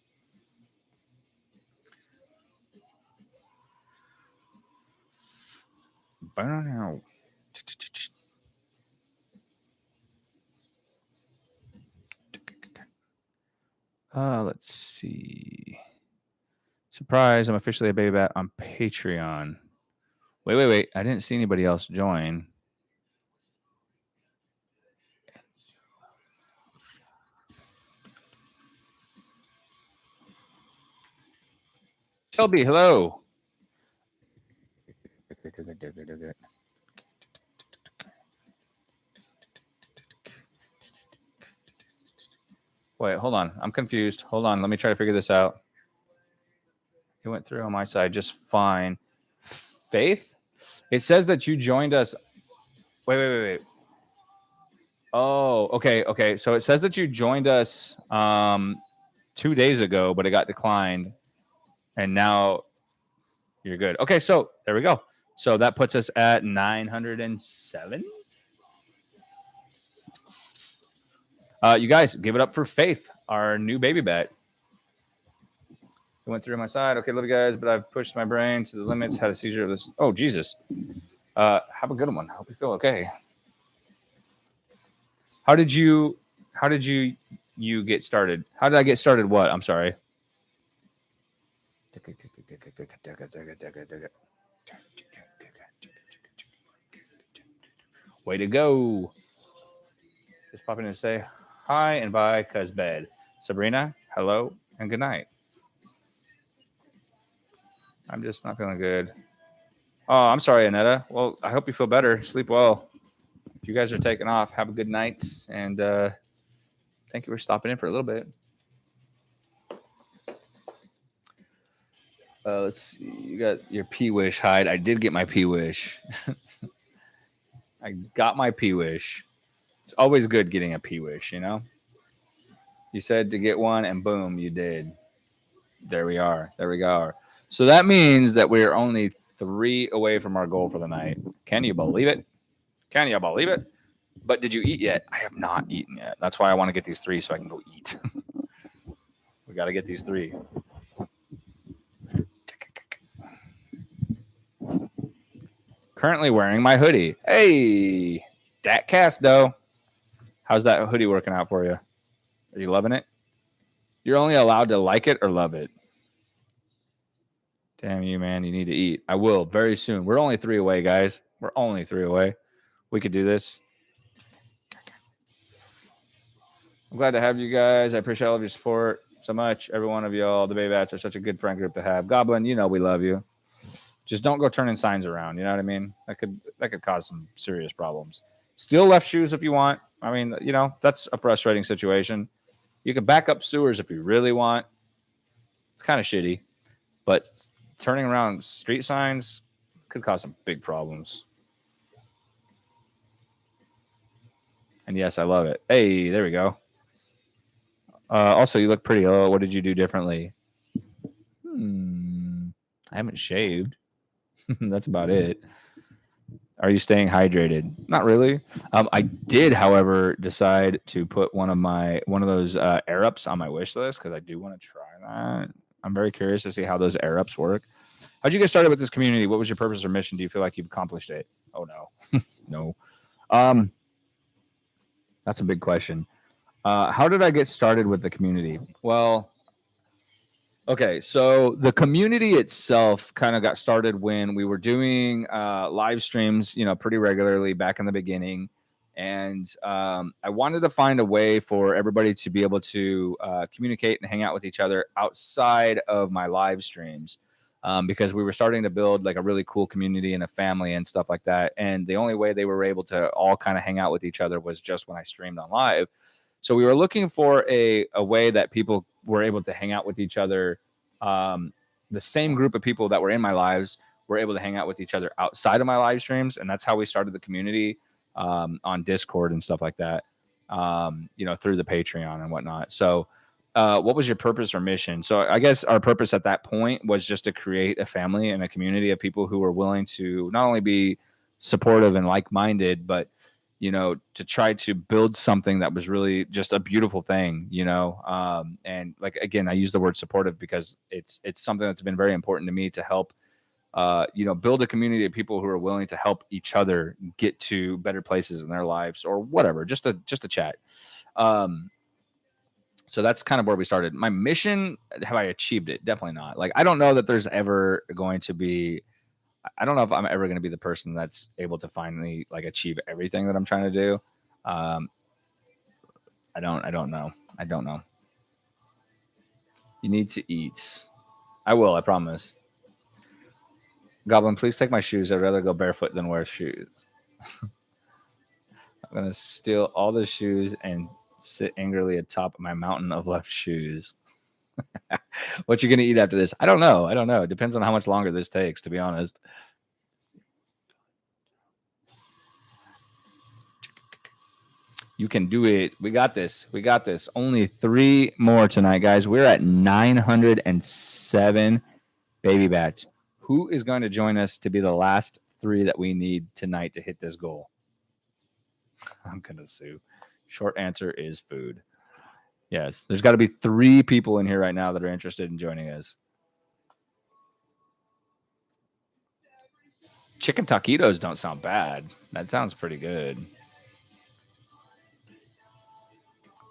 Let's see. Surprise, I'm officially a baby bat on Patreon. Wait. I didn't see anybody else join. Shelby, hello. Wait, hold on. I'm confused. Hold on. Let me try to figure this out. It went through on my side just fine. Faith? It says that you joined us. Wait. Oh, okay. So it says that you joined us 2 days ago, but it got declined. And now you're good. Okay, so there we go. So that puts us at 907. You guys, give it up for Faith, our new baby bat. It went through my side. Okay, love you guys, but I've pushed my brain to the limits. Had a seizure of this. Oh, Jesus. Have a good one. I hope you feel okay. How did you get started? How did I get started? What? I'm sorry. Way to go. Just popping in to say hi and bye, cuz bed. Sabrina, hello and good night. I'm just not feeling good. Oh, I'm sorry, Annetta. Well, I hope you feel better. Sleep well. If you guys are taking off, have a good night. And thank you for stopping in for a little bit. Let's see. You got your P-Wish hide. I did get my P-Wish. I got my P-Wish. It's always good getting a P-Wish, You said to get one, and boom, you did. There we are. So that means that we're only 3 away from our goal for the night. Can you believe it? But did you eat yet? I have not eaten yet. That's why I want to get these 3 so I can go eat. We got to get these 3. Currently wearing my hoodie. Hey, Dat Casto. How's that hoodie working out for you? Are you loving it? You're only allowed to like it or love it. Damn you, man. You need to eat. I will very soon. We're only 3 away, guys. We're only 3 away. We could do this. I'm glad to have you guys. I appreciate all of your support so much. Every one of y'all. The Baby Bats are such a good friend group to have. Goblin, we love you. Just don't go turning signs around. You know what I mean? That could cause some serious problems. Steal left shoes if you want. I mean, that's a frustrating situation. You can back up sewers if you really want. It's kind of shitty. But turning around street signs could cause some big problems. And yes, I love it. Hey, there we go. Also, you look pretty. Oh, what did you do differently? I haven't shaved. That's about it. Are you staying hydrated? Not really. I did, however, decide to put one of those air ups on my wish list because I do want to try that. I'm very curious to see how those air ups work. How'd you get started with this community? What was your purpose or mission? Do you feel like you've accomplished it? Oh no, no. Um, that's a big question. How did I get started with the community? Well, okay, so the community itself kind of got started when we were doing live streams, pretty regularly back in the beginning, and I wanted to find a way for everybody to be able to communicate and hang out with each other outside of my live streams, because we were starting to build like a really cool community and a family and stuff like that. And the only way they were able to all kind of hang out with each other was just when I streamed on live. So we were looking for a way that people were able to hang out with each other. The same group of people that were in my lives were able to hang out with each other outside of my live streams. And that's how we started the community on Discord and stuff like that, through the Patreon and whatnot. So what was your purpose or mission? So I guess our purpose at that point was just to create a family and a community of people who were willing to not only be supportive and like-minded, but to try to build something that was really just a beautiful thing, and like, again, I use the word supportive because it's something that's been very important to me to help, build a community of people who are willing to help each other get to better places in their lives or whatever, just a chat. So that's kind of where we started. My mission, have I achieved it? Definitely not. Like, I don't know that there's ever going to be, I don't know if I'm ever going to be the person that's able to finally like achieve everything that I'm trying to do. I don't know. I don't know. You need to eat. I will, I promise. Goblin, please take my shoes. I'd rather go barefoot than wear shoes. I'm going to steal all the shoes and sit angrily atop my mountain of left shoes. What you going to eat after this? I don't know. It depends on how much longer this takes, to be honest. You can do it. We got this. Only 3 more tonight, guys. We're at 907 baby bats. Who is going to join us to be the last 3 that we need tonight to hit this goal? I'm going to sue. Short answer is food. Yes, there's got to be 3 people in here right now that are interested in joining us. Chicken taquitos don't sound bad. That sounds pretty good.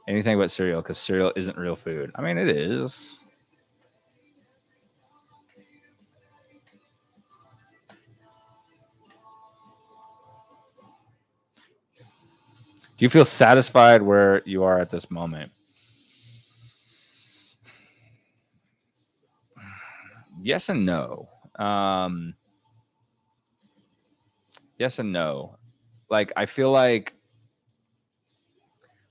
Anything but cereal, because cereal isn't real food. I mean, it is. Do you feel satisfied where you are at this moment? Yes and no. Yes and no. Like, I feel like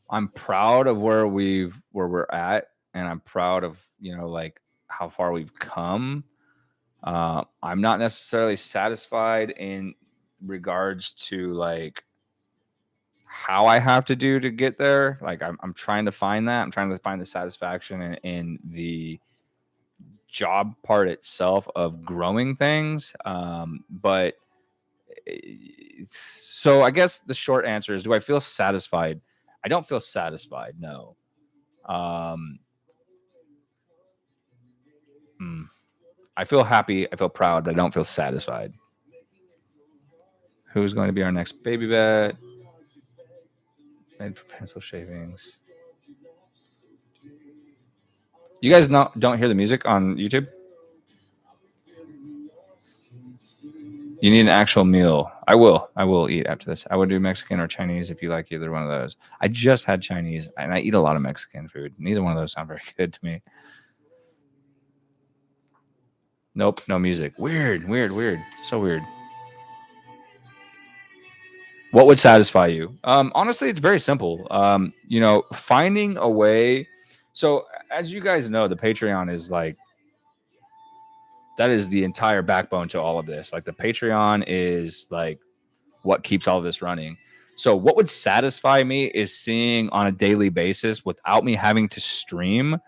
I'm proud of where we're at, and I'm proud of, like how far we've come. I'm not necessarily satisfied in regards to like how I have to do to get there. Like, I'm trying to find that. I'm trying to find the satisfaction in the job part itself of growing things. But so I guess the short answer is, do I feel satisfied? I don't feel satisfied. No. I feel happy. I feel proud, but I don't feel satisfied. Who's going to be our next baby bat? Made for pencil shavings. You guys don't hear the music on YouTube? You need an actual meal. I will eat after this. I would do Mexican or Chinese if you like either one of those. I just had Chinese, and I eat a lot of Mexican food. Neither one of those sound very good to me. Nope, no music. Weird. So weird. What would satisfy you? Honestly, it's very simple. Finding a way. So, as you guys know, the Patreon is like, that is the entire backbone to all of this. Like, the Patreon is like what keeps all of this running. So what would satisfy me is seeing on a daily basis without me having to stream.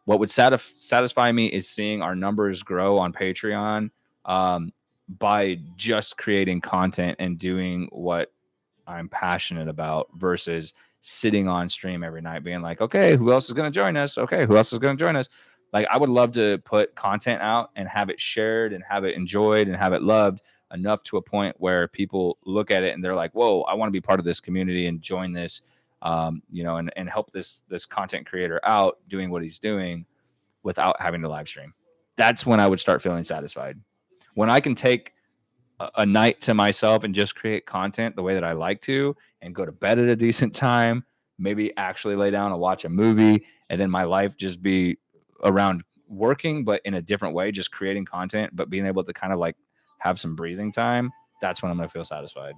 What would satisfy me is seeing our numbers grow on Patreon, by just creating content and doing what I'm passionate about versus sitting on stream every night being like, okay, who else is going to join us? Okay, who else is going to join us? Like, I would love to put content out and have it shared and have it enjoyed and have it loved enough to a point where people look at it and they're like, whoa, I want to be part of this community and join this, and help this content creator out doing what he's doing without having to live stream. That's when I would start feeling satisfied. When I can take a night to myself and just create content the way that I like to and go to bed at a decent time, maybe actually lay down and watch a movie, and then my life just be around working, but in a different way, just creating content, but being able to kind of like have some breathing time. That's when I'm going to feel satisfied.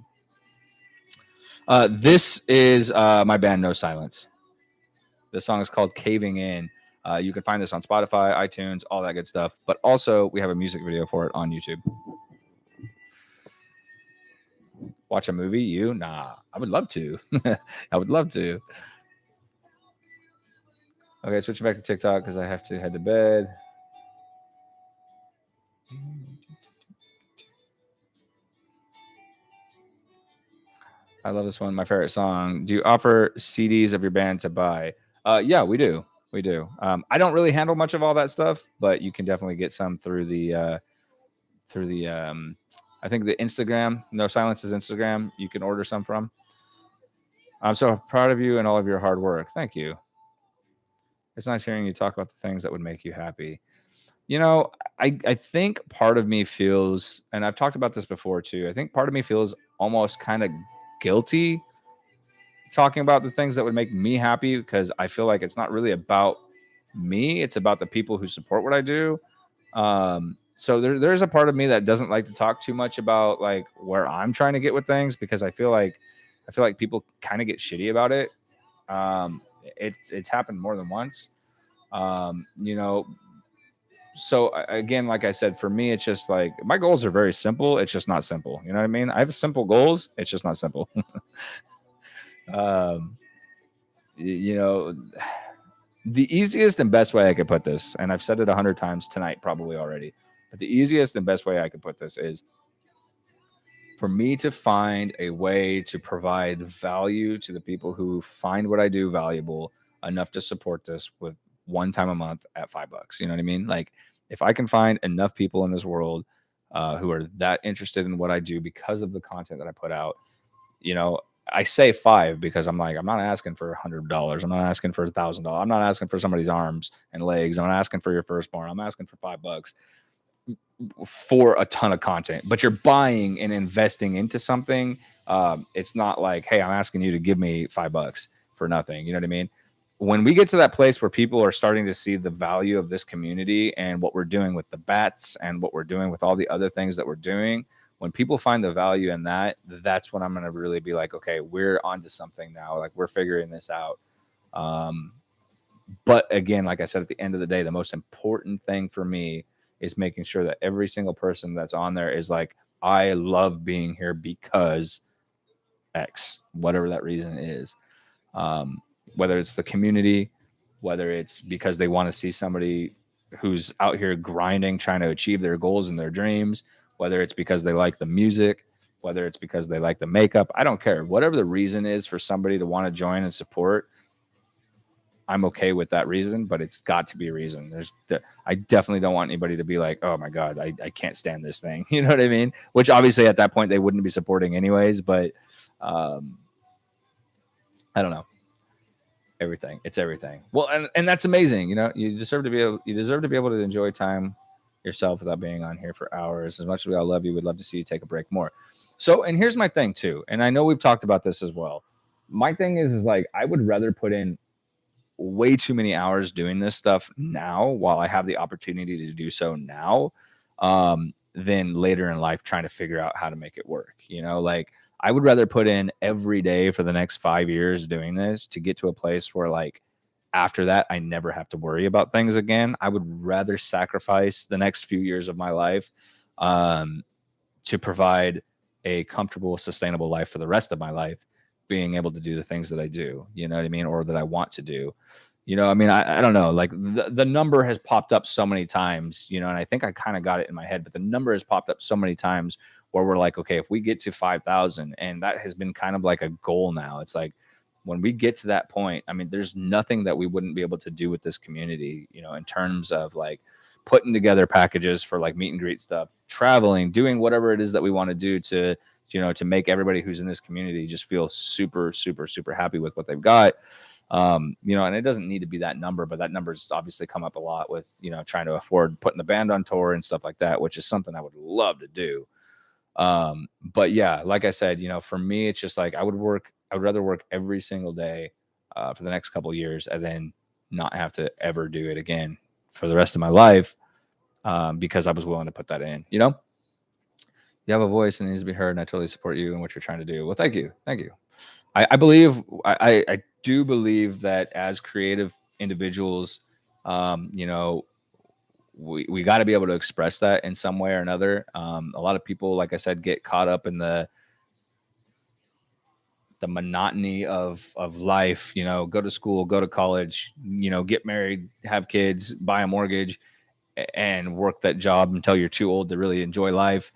This is my band No Silence. This song is called Caving In. You can find this on Spotify, iTunes, all that good stuff. But also, we have a music video for it on YouTube. Watch a movie? You? Nah, I would love to. I would love to. Okay, switching back to TikTok because I have to head to bed. I love this one. My favorite song. Do you offer CDs of your band to buy? Yeah, we do. We do. I don't really handle much of all that stuff, but you can definitely get some through the I think the Instagram. No Silence is Instagram. You can order some from. I'm so proud of you and all of your hard work. Thank you. It's nice hearing you talk about the things that would make you happy. You know, I think part of me feels, and I've talked about this before too, I think part of me feels almost kind of guilty talking about the things that would make me happy because I feel like it's not really about me. It's about the people who support what I do. So there's a part of me that doesn't like to talk too much about like where I'm trying to get with things because I feel like people kind of get shitty about it. It's happened more than once. So again, like I said, for me, it's just like my goals are very simple. It's just not simple. You know what I mean? I have simple goals. It's just not simple. um, you know, the easiest and best way I could put this, and I've said it 100 times tonight, probably already, but the easiest and best way I could put this is for me to find a way to provide value to the people who find what I do valuable enough to support this with one time a month at $5. You know what I mean? Like if I can find enough people in this world who are that interested in what I do because of the content that I put out, I say $5 because I'm like, I'm not asking for $100. I'm not asking for $1,000. I'm not asking for somebody's arms and legs. I'm not asking for your firstborn. I'm asking for $5 for a ton of content, but you're buying and investing into something. It's not like, hey, I'm asking you to give me $5 for nothing. You know what I mean? When we get to that place where people are starting to see the value of this community and what we're doing with the bats and what we're doing with all the other things that we're doing, when people find the value in that, that's when I'm going to really be like, okay, we're onto something now. Like we're figuring this out. But again, like I said, at the end of the day, the most important thing for me is making sure that every single person that's on there is like, I love being here because X, whatever that reason is. Whether it's the community, whether it's because they want to see somebody who's out here grinding, trying to achieve their goals and their dreams, whether it's because they like the music, whether it's because they like the makeup, I don't care. Whatever the reason is for somebody to want to join and support, I'm okay with that reason, but it's got to be a reason. I definitely don't want anybody to be like, oh my God, I can't stand this thing. You know what I mean? Which obviously at that point they wouldn't be supporting anyways, but I don't know. Everything. It's everything. Well, and that's amazing. You deserve to be able to enjoy time yourself without being on here for hours. As much as we all love you, we'd love to see you take a break more. So, and here's my thing too. And I know we've talked about this as well. My thing is like, I would rather put in way too many hours doing this stuff now while I have the opportunity to do so now, than later in life trying to figure out how to make it work. Like I would rather put in every day for the next 5 years doing this to get to a place where like after that, I never have to worry about things again. I would rather sacrifice the next few years of my life to provide a comfortable, sustainable life for the rest of my life, being able to do the things that I do, you know what I mean? Or that I want to do, I mean, I don't know. Like the number has popped up so many times, and I think I kind of got it in my head, but the number has popped up so many times where we're like, okay, if we get to 5,000, and that has been kind of like a goal now. It's like when we get to that point, I mean, there's nothing that we wouldn't be able to do with this community, in terms of like putting together packages for like meet and greet stuff, traveling, doing whatever it is that we want to do to make everybody who's in this community just feel super, super, super happy with what they've got. And it doesn't need to be that number, but that number's obviously come up a lot with, trying to afford putting the band on tour and stuff like that, which is something I would love to do. But yeah, like I said, for me, it's just like I would rather work every single day for the next couple of years and then not have to ever do it again for the rest of my life, because I was willing to put that in. You have a voice and it needs to be heard, and I totally support you and what you're trying to do. Well, thank you. I believe I do believe that as creative individuals, we got to be able to express that in some way or another. A lot of people, like I said, get caught up in the monotony of life. Go to school, go to college, get married, have kids, buy a mortgage, and work that job until you're too old to really enjoy life.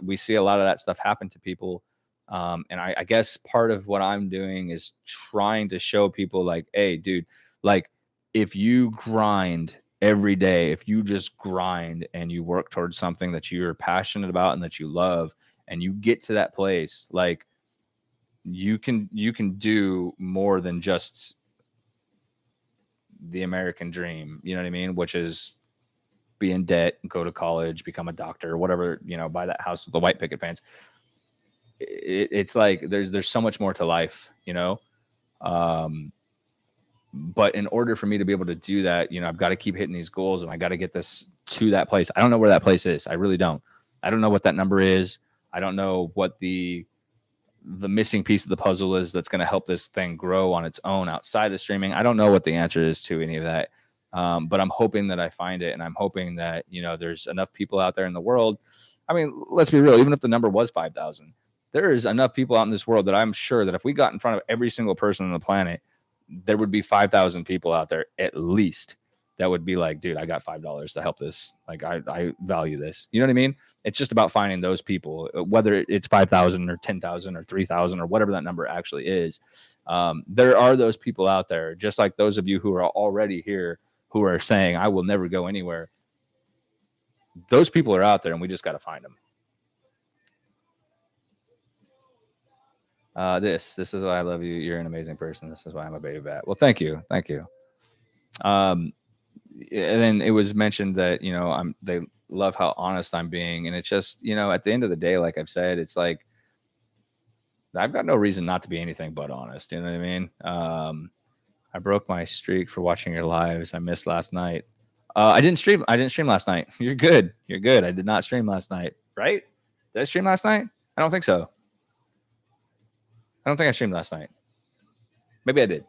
We see a lot of that stuff happen to people. And I guess part of what I'm doing is trying to show people like, hey, dude, like if you grind every day, if you just grind and you work towards something that you're passionate about and that you love, and you get to that place, like you can do more than just the American dream. You know what I mean? Which is be in debt, go to college, become a doctor, whatever, buy that house with the white picket fence. It's like there's so much more to life, but in order for me to be able to do that, I've got to keep hitting these goals, and I got to get this to that place. I don't know where that place is. I really don't. I don't know what that number is. I don't know what the missing piece of the puzzle is that's going to help this thing grow on its own outside of streaming. I don't know what the answer is to any of that. But I'm hoping that I find it, and I'm hoping that, there's enough people out there in the world. I mean, let's be real. Even if the number was 5,000, there is enough people out in this world that I'm sure that if we got in front of every single person on the planet, there would be 5,000 people out there at least that would be like, dude, I got $5 to help this. Like, I value this. You know what I mean? It's just about finding those people, whether it's 5,000 or 10,000 or 3,000 or whatever that number actually is. There are those people out there, just like those of you who are already here who are saying, I will never go anywhere. Those people are out there, and we just got to find them. This is why I love you. You're an amazing person. This is why I'm a baby bat. Well, thank you. And then it was mentioned that, they love how honest I'm being. And it's just, at the end of the day, like I've said, it's like, I've got no reason not to be anything but honest. You know what I mean? I broke my streak for watching your lives. I missed last night. I didn't stream last night. You're good. I did not stream last night. Right? Did I stream last night? I don't think so. I don't think I streamed last night. Maybe I did.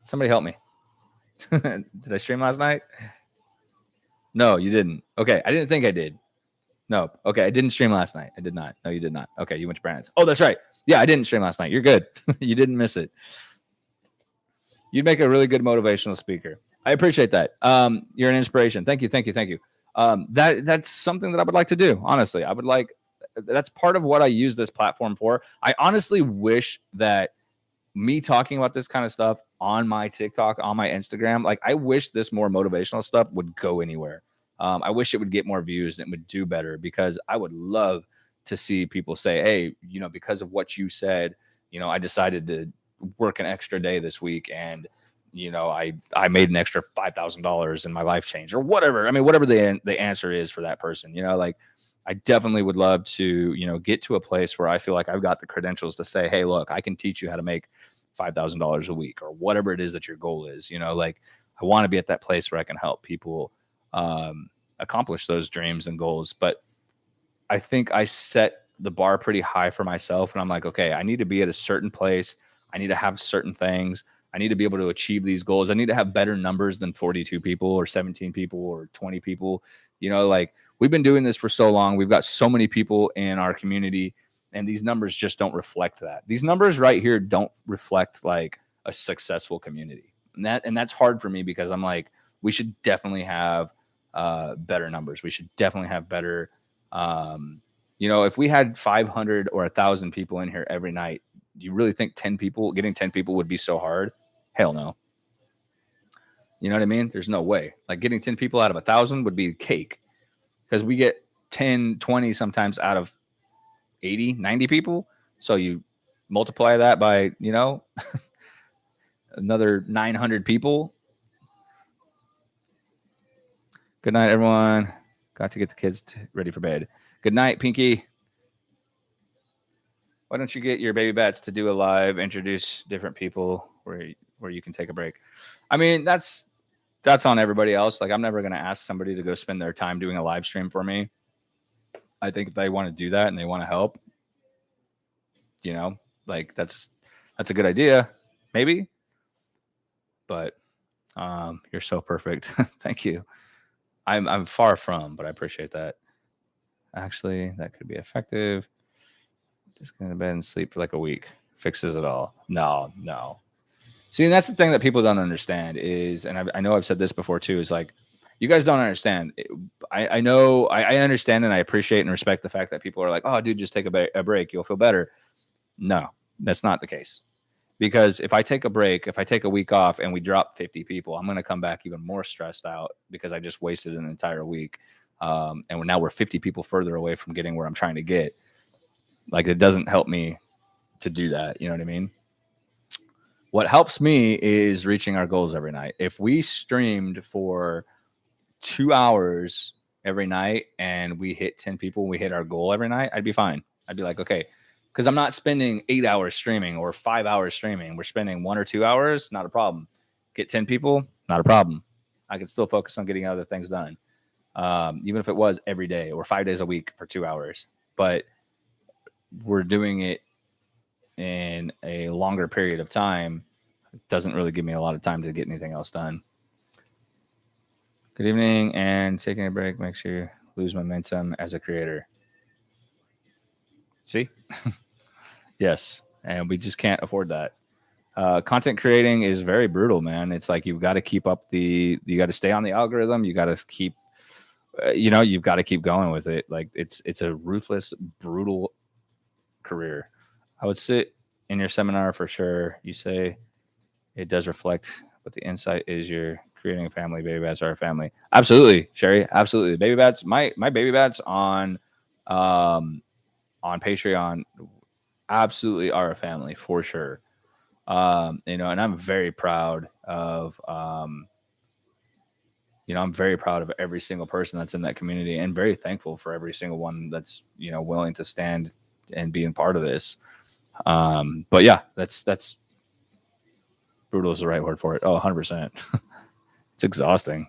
Somebody help me. Did I stream last night? No, you didn't. Okay, I didn't think I did. No. Okay, I didn't stream last night. I did not. No, you did not. Okay, you went to Brandon's. Oh, that's right. Yeah, I didn't stream last night. You're good. You didn't miss it. You'd make a really good motivational speaker. I appreciate that. You're an inspiration. Thank you. That's something that I would like to do. Honestly, that's part of what I use this platform for. I honestly wish that me talking about this kind of stuff on my TikTok, on my Instagram, like I wish this more motivational stuff would go anywhere. I wish it would get more views and it would do better, because I would love to see people say, hey, because of what you said, I decided to work an extra day this week, and I made an extra $5,000 and my life changed, or whatever. I mean, whatever the answer is for that person, like I definitely would love to, get to a place where I feel like I've got the credentials to say, hey, look, I can teach you how to make $5,000 a week, or whatever it is that your goal is. Like I want to be at that place where I can help people accomplish those dreams and goals. But I think I set the bar pretty high for myself, and I'm like, okay, I need to be at a certain place. I need to have certain things. I need to be able to achieve these goals. I need to have better numbers than 42 people or 17 people or 20 people. Like we've been doing this for so long. We've got so many people in our community, and these numbers just don't reflect that. These numbers right here don't reflect like a successful community. And that's hard for me because I'm like, we should definitely have better numbers. We should definitely have better, if we had 500 or 1,000 people in here every night, do you really think getting 10 people would be so hard? Hell no. You know what I mean? There's no way. Like getting 10 people out of 1,000 would be cake, because we get 10, 20 sometimes out of 80, 90 people. So you multiply that by, another 900 people. Good night, everyone. Got to get the kids ready for bed. Good night, Pinky. Why don't you get your baby bats to do a live, introduce different people where you can take a break? I mean, that's on everybody else. Like, I'm never going to ask somebody to go spend their time doing a live stream for me. I think if they want to do that and they want to help, like that's a good idea, maybe. But you're so perfect. Thank you. I'm far from, but I appreciate that. Actually, that could be effective. Just going to bed and sleep for like a week. Fixes it all. No. See, and that's the thing that people don't understand is, and I know I've said this before too, is like, you guys don't understand. I know, I understand and I appreciate and respect the fact that people are like, oh, dude, just take a break. You'll feel better. No, that's not the case. Because if I take a break, if I take a week off and we drop 50 people, I'm going to come back even more stressed out because I just wasted an entire week. And now we're 50 people further away from getting where I'm trying to get. Like, it doesn't help me to do that. You know what I mean? What helps me is reaching our goals every night. If we streamed for 2 hours every night and we hit 10 people, we hit our goal every night, I'd be fine. I'd be like, okay, because I'm not spending 8 hours streaming or 5 hours streaming. We're spending 1 or 2 hours, not a problem. Get 10 people, not a problem. I can still focus on getting other things done, even if it was every day or 5 days a week for 2 hours. But we're doing it in a longer period of time. It doesn't really give me a lot of time to get anything else done. Good evening, and taking a break makes you lose momentum as a creator. See? Yes, and we just can't afford that. Content creating is very brutal, man. It's like you've got to keep up you got to stay on the algorithm. You got to keep, you've got to keep going with it. Like it's a ruthless, brutal career. I would sit in your seminar for sure. You say it does reflect, but the insight is you're creating a family. Baby bats are a family. Absolutely, Sherry. Absolutely. Baby bats. My baby bats on Patreon absolutely are a family for sure. And I'm very proud of I'm very proud of every single person that's in that community, and very thankful for every single one that's willing to stand and being part of this. But yeah, that's brutal is the right word for it. Oh, 100%. It's exhausting.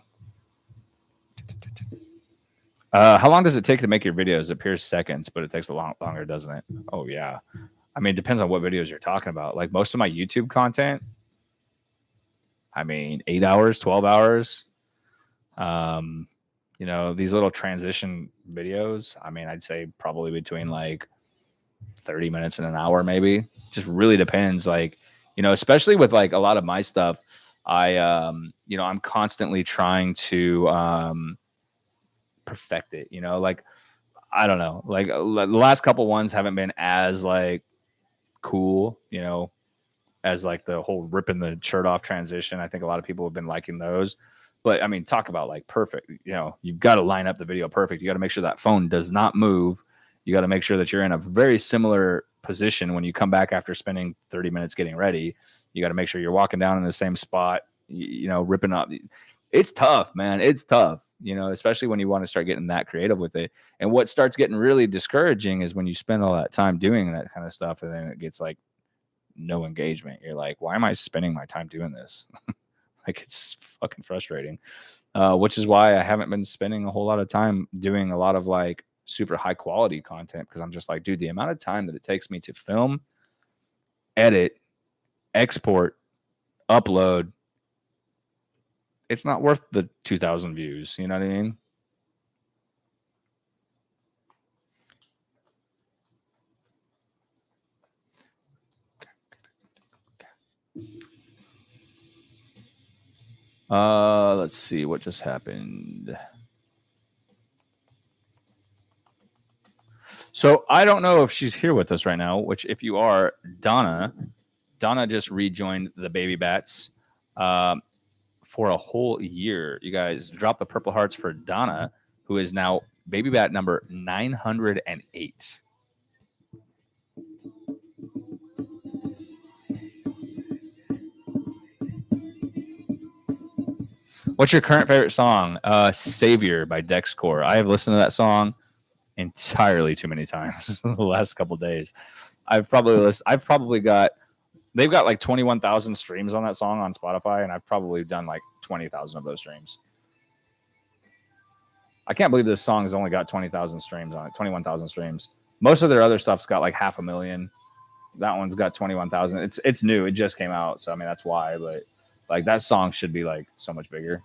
How long does it take to make your videos? It appears seconds, but it takes a lot longer, doesn't it? Oh yeah. I mean, it depends on what videos you're talking about. Like most of my YouTube content, 8 hours, 12 hours. These little transition videos, I'd say probably between like 30 minutes and an hour, maybe. Just really depends. Like, especially with like a lot of my stuff, I'm constantly trying to perfect it, like, I don't know, like the last couple ones haven't been as like cool, as like the whole ripping the shirt off transition. I think a lot of people have been liking those. But talk about like perfect. You've got to line up the video perfect. You got to make sure that phone does not move. You got to make sure that you're in a very similar position when you come back after spending 30 minutes getting ready. You got to make sure you're walking down in the same spot, ripping up. It's tough, man. It's tough, especially when you want to start getting that creative with it. And what starts getting really discouraging is when you spend all that time doing that kind of stuff and then it gets like no engagement. You're like, why am I spending my time doing this? Like, it's fucking frustrating, which is why I haven't been spending a whole lot of time doing a lot of like super high quality content, because I'm just like, dude, the amount of time that it takes me to film, edit, export, upload, it's not worth the 2,000 views. You know what I mean? Let's see what just happened. So I don't know if she's here with us right now, which if you are, Donna just rejoined the Baby Bats for a whole year. You guys drop the purple hearts for Donna, who is now Baby Bat number 908. What's your current favorite song? Savior by Dexcore. I have listened to that song entirely too many times the last couple days. I've probably got, they've got like 21,000 streams on that song on Spotify, and I've probably done like 20,000 of those streams. I can't believe this song has only got 20,000 streams on it, 21,000 streams. Most of their other stuff's got like 500,000. That one's got 21,000. It's new. It just came out, so I mean that's why. But like that song should be like so much bigger.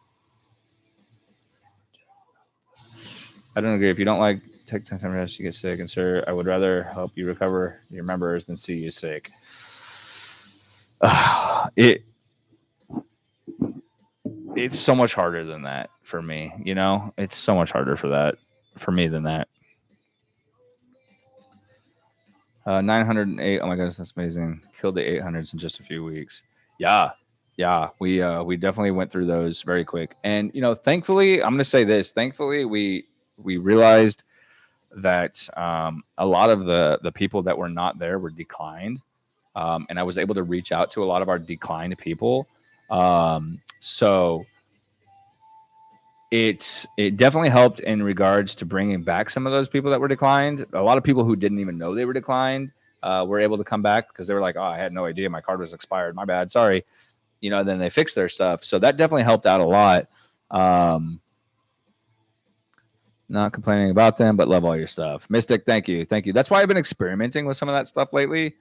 I don't agree. If you don't like take time to rest, you get sick. And sir, I would rather help you recover your members than see you sick. It's so much harder than that for me. You know, it's so much harder for me than that. 908. Oh my goodness, that's amazing. Killed the 800s in just a few weeks. Yeah. We definitely went through those very quick. And you know, thankfully, I'm going to say this. Thankfully, we realized that a lot of the people that were not there were declined, and I was able to reach out to a lot of our declined people. So it definitely helped in regards to bringing back some of those people that were declined. A lot of people who didn't even know they were declined were able to come back because they were like, "Oh, I had no idea my card was expired. My bad. Sorry." You know, then they fixed their stuff. So that definitely helped out a lot. Not complaining about them, but love all your stuff. Mystic, thank you. That's why I've been experimenting with some of that stuff lately.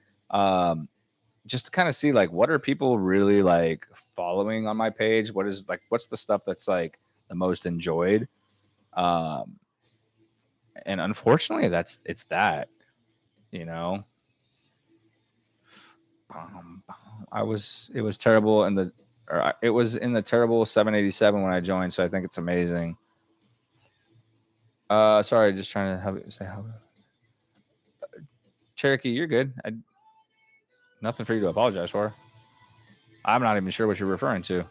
Just to kind of see like what are people really like following on my page? What's the stuff that's like the most enjoyed? And unfortunately it's that, you know. It was terrible it was in the terrible 787 when I joined, so I think it's amazing. Sorry, just trying to help you say how. Cherokee, you're good. Nothing for you to apologize for. I'm not even sure what you're referring to.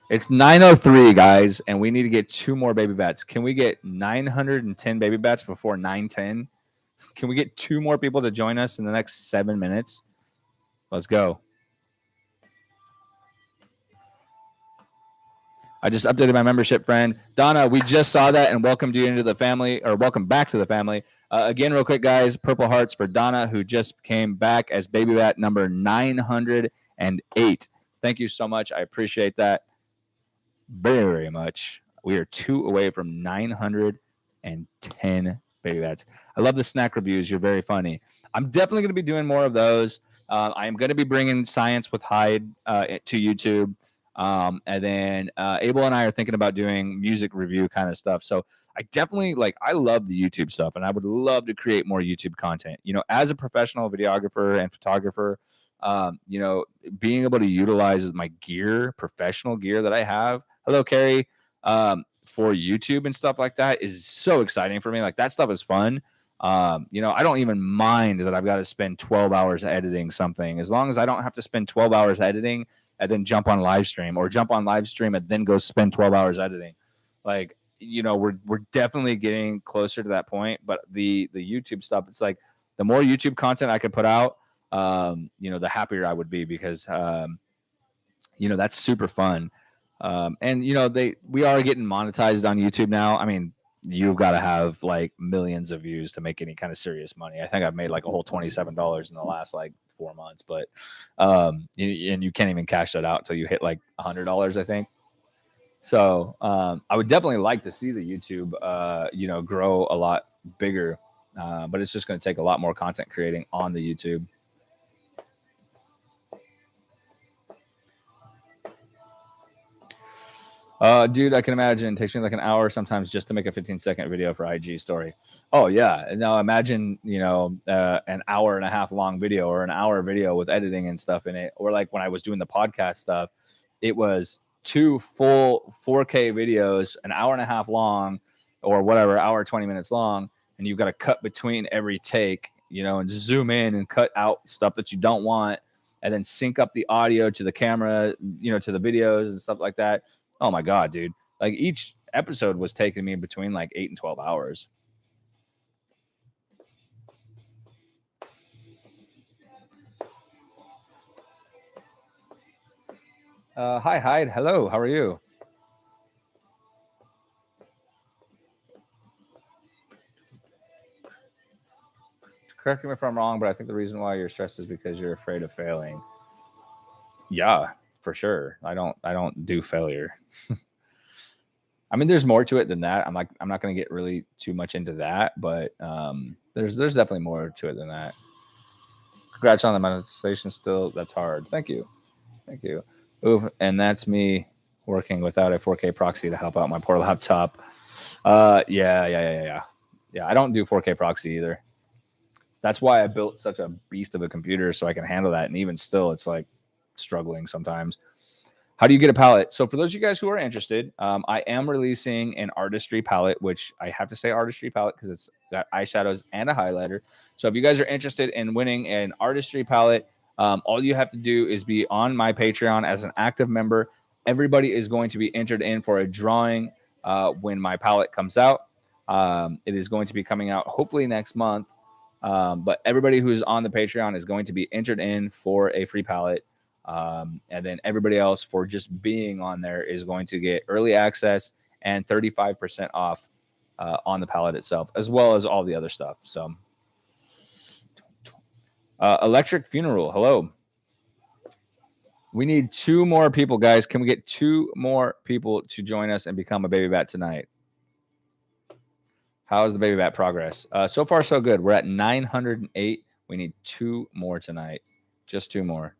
It's 9:03, guys, and we need to get 2 more baby bats. Can we get 910 baby bats before 9:10? Can we get 2 more people to join us in the next 7 minutes? Let's go. I just updated my membership, friend. Donna, we just saw that and welcomed you into the family, or welcome back to the family. Again, real quick, guys, Purple Hearts for Donna, who just came back as baby bat number 908. Thank you so much. I appreciate that very, very much. We are 2 away from 910 baby bats. I love the snack reviews. You're very funny. I'm definitely going to be doing more of those. I am going to be bringing Science with Hyde to YouTube. And then Abel and I are thinking about doing music review kind of stuff. So I definitely I love the YouTube stuff, and I would love to create more YouTube content. You know, as a professional videographer and photographer, you know, being able to utilize my gear, professional gear that I have. Hello, Carrie. For YouTube and stuff like that is so exciting for me. Like that stuff is fun. You know, I don't even mind that I've got to spend 12 hours editing something, as long as I don't have to spend 12 hours editing and then jump on live stream, or jump on live stream and then go spend 12 hours editing. Like, you know, we're definitely getting closer to that point. But the YouTube stuff, it's like the more YouTube content I could put out, you know, the happier I would be, because you know, that's super fun. And you know, we are getting monetized on YouTube now. I mean, you've got to have like millions of views to make any kind of serious money. I think I've made like a whole $27 in the last like 4 months, but and you can't even cash that out until you hit like $100, I think. So I would definitely like to see the YouTube you know, grow a lot bigger, but it's just going to take a lot more content creating on the YouTube. Dude, I can imagine. It takes me like an hour sometimes just to make a 15-second video for IG story. Oh yeah. Now imagine, an hour and a half long video or an hour video with editing and stuff in it. Or like when I was doing the podcast stuff, it was 2 full 4K videos, an hour and a half long or whatever, hour 20 minutes long, and you've got to cut between every take, and zoom in and cut out stuff that you don't want, and then sync up the audio to the camera, to the videos and stuff like that. Oh my God, dude. Like each episode was taking me between like 8 and 12 hours. Hi, Hyde. Hello. How are you? Correct me if I'm wrong, but I think the reason why you're stressed is because you're afraid of failing. Yeah, for sure. I don't do failure. I mean, there's more to it than that. I'm not going to get really too much into that, but there's definitely more to it than that. Congrats on the monetization. Still, that's hard. Thank you. Ooh, and that's me working without a 4K proxy to help out my poor laptop. Yeah. I don't do 4K proxy either. That's why I built such a beast of a computer so I can handle that. And even still, it's like struggling sometimes. How do you get a palette? So for those of you guys who are interested, I am releasing an artistry palette, which I have to say artistry palette because it's got eyeshadows and a highlighter. So if you guys are interested in winning an artistry palette, all you have to do is be on my Patreon as an active member. Everybody is going to be entered in for a drawing when my palette comes out. It is going to be coming out hopefully next month. But everybody who's on the Patreon is going to be entered in for a free palette. And then everybody else for just being on there is going to get early access and 35% off on the palette itself, as well as all the other stuff. So Electric Funeral, hello. We need 2 more people, guys. Can we get 2 more people to join us and become a baby bat tonight? How's the baby bat progress? So far, so good. We're at 908. We need 2 more tonight. Just 2 more.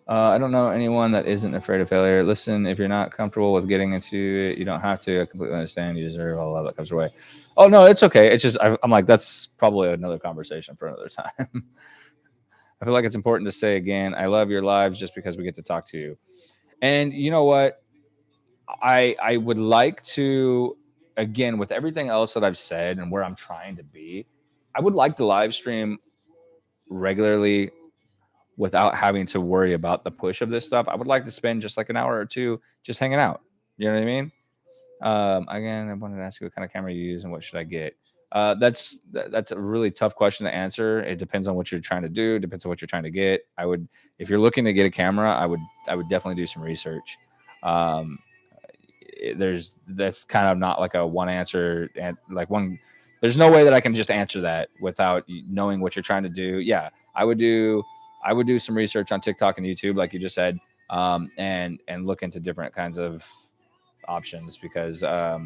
I don't know anyone that isn't afraid of failure. Listen, if you're not comfortable with getting into it, you don't have to. I completely understand. You deserve all love that comes your way. Oh, no, it's okay. It's just, I'm like, that's probably another conversation for another time. I feel like it's important to say again, I love your lives just because we get to talk to you. And you know what? I would like to, again, with everything else that I've said and where I'm trying to be, I would like to live stream regularly without having to worry about the push of this stuff. I would like to spend just like an hour or 2 just hanging out. You know what I mean? Again, I wanted to ask you what kind of camera you use and what should I get? That's a really tough question to answer. It depends on what you're trying to do. Depends on what you're trying to get. If you're looking to get a camera, I would definitely do some research. That's kind of not like a one answer and like one. There's no way that I can just answer that without knowing what you're trying to do. Yeah, I would do some research on TikTok and YouTube, like you just said, and look into different kinds of options because I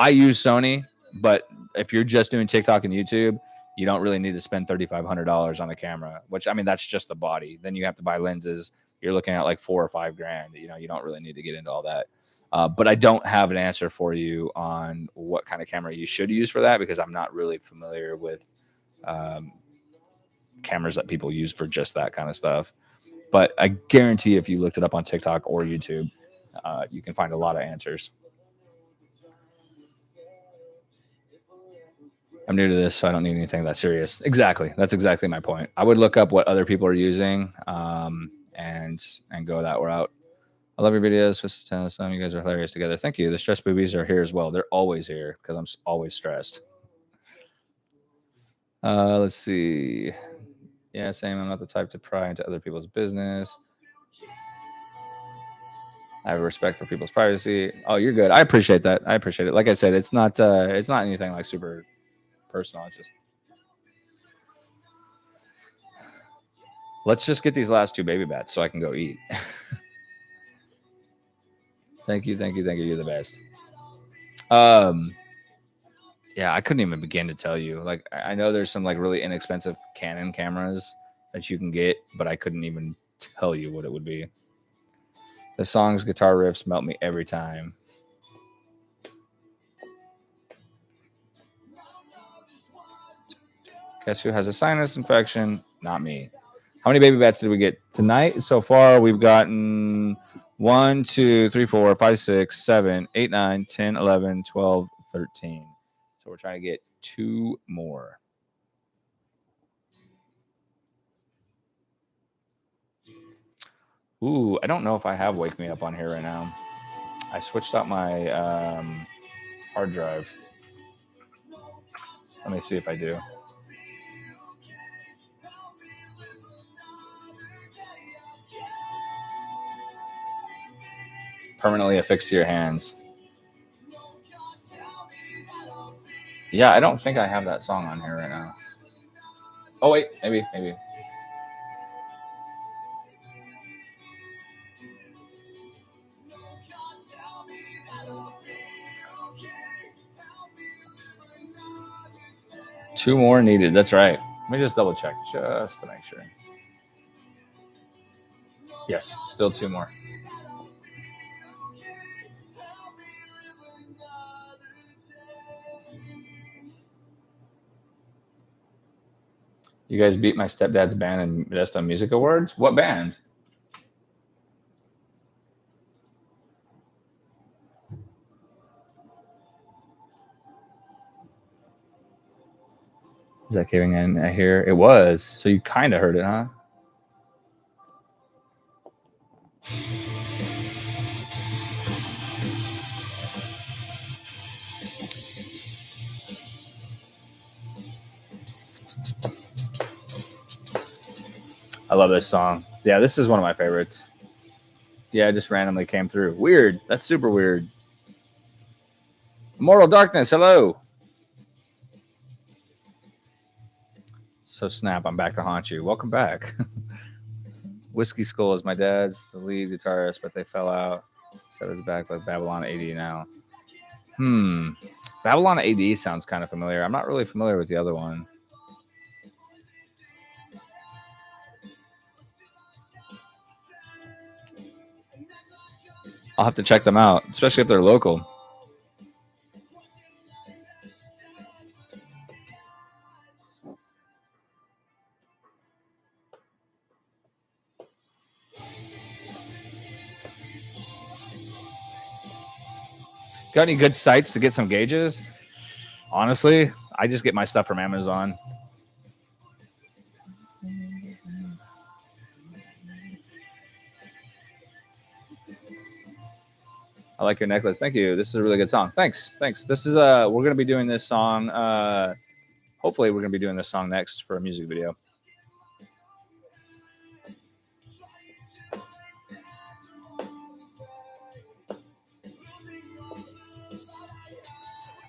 use Sony, but if you're just doing TikTok and YouTube, you don't really need to spend $3,500 on a camera, which I mean, that's just the body. Then you have to buy lenses. You're looking at like $4,000 or $5,000. You don't really need to get into all that. But I don't have an answer for you on what kind of camera you should use for that because I'm not really familiar with cameras that people use for just that kind of stuff. But I guarantee if you looked it up on TikTok or YouTube, you can find a lot of answers. I'm new to this, so I don't need anything that serious. Exactly. That's exactly my point. I would look up what other people are using and go that route. I love your videos. You guys are hilarious together. Thank you. The stress boobies are here as well. They're always here because I'm always stressed. Let's see. Yeah, same. I'm not the type to pry into other people's business. I have respect for people's privacy. Oh, you're good. I appreciate that. I appreciate it. Like I said, it's not anything like super personal. It's just let's just get these last 2 baby bats so I can go eat. Thank you. You're the best. Yeah, I couldn't even begin to tell you. Like, I know there's some like really inexpensive Canon cameras that you can get, but I couldn't even tell you what it would be. The song's guitar riffs melt me every time. Guess who has a sinus infection? Not me. How many baby bats did we get tonight? So far, we've gotten 1, 2, 3, 4, 5, 6, 7, 8, 9, 10, 11, 12, 13. So we're trying to get 2 more. Ooh, I don't know if I have Wake Me Up on here right now. I switched out my hard drive. Let me see if I do. Permanently affixed to your hands. Yeah, I don't think I have that song on here right now. Oh, wait, maybe. Two more needed. That's right. Let me just double check just to make sure. Yes, still 2 more. You guys beat my stepdad's band in Modesto Music Awards? What band? Is that caving in? I hear it was. So you kind of heard it, huh? I love this song. Yeah, this is one of my favorites. Yeah, it just randomly came through. Weird. That's super weird. Immortal Darkness, hello. So Snap, I'm back to haunt you. Welcome back. Whiskey Skull is my dad's, the lead guitarist, but they fell out. So it's back with Babylon AD now. Babylon AD sounds kind of familiar. I'm not really familiar with the other one. I'll have to check them out, especially if they're local. Got any good sites to get some gauges? Honestly, I just get my stuff from Amazon. I like your necklace. Thank you. This is a really good song. Thanks. This is we're gonna be doing this song. Hopefully, we're gonna be doing this song next for a music video.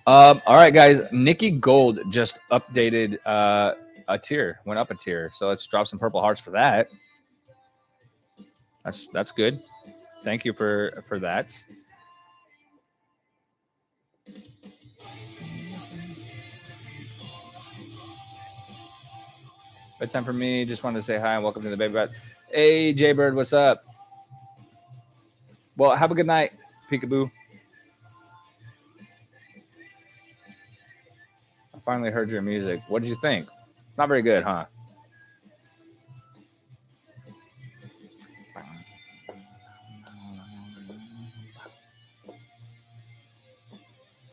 All right, guys. Nikki Gold just updated a tier, went up a tier. So let's drop some purple hearts for that. That's good. Thank you for that. Bedtime for me. Just wanted to say hi and welcome to the Baby Bat. Hey, Jaybird, what's up? Well, have a good night, Peekaboo. I finally heard your music. What did you think? Not very good, huh?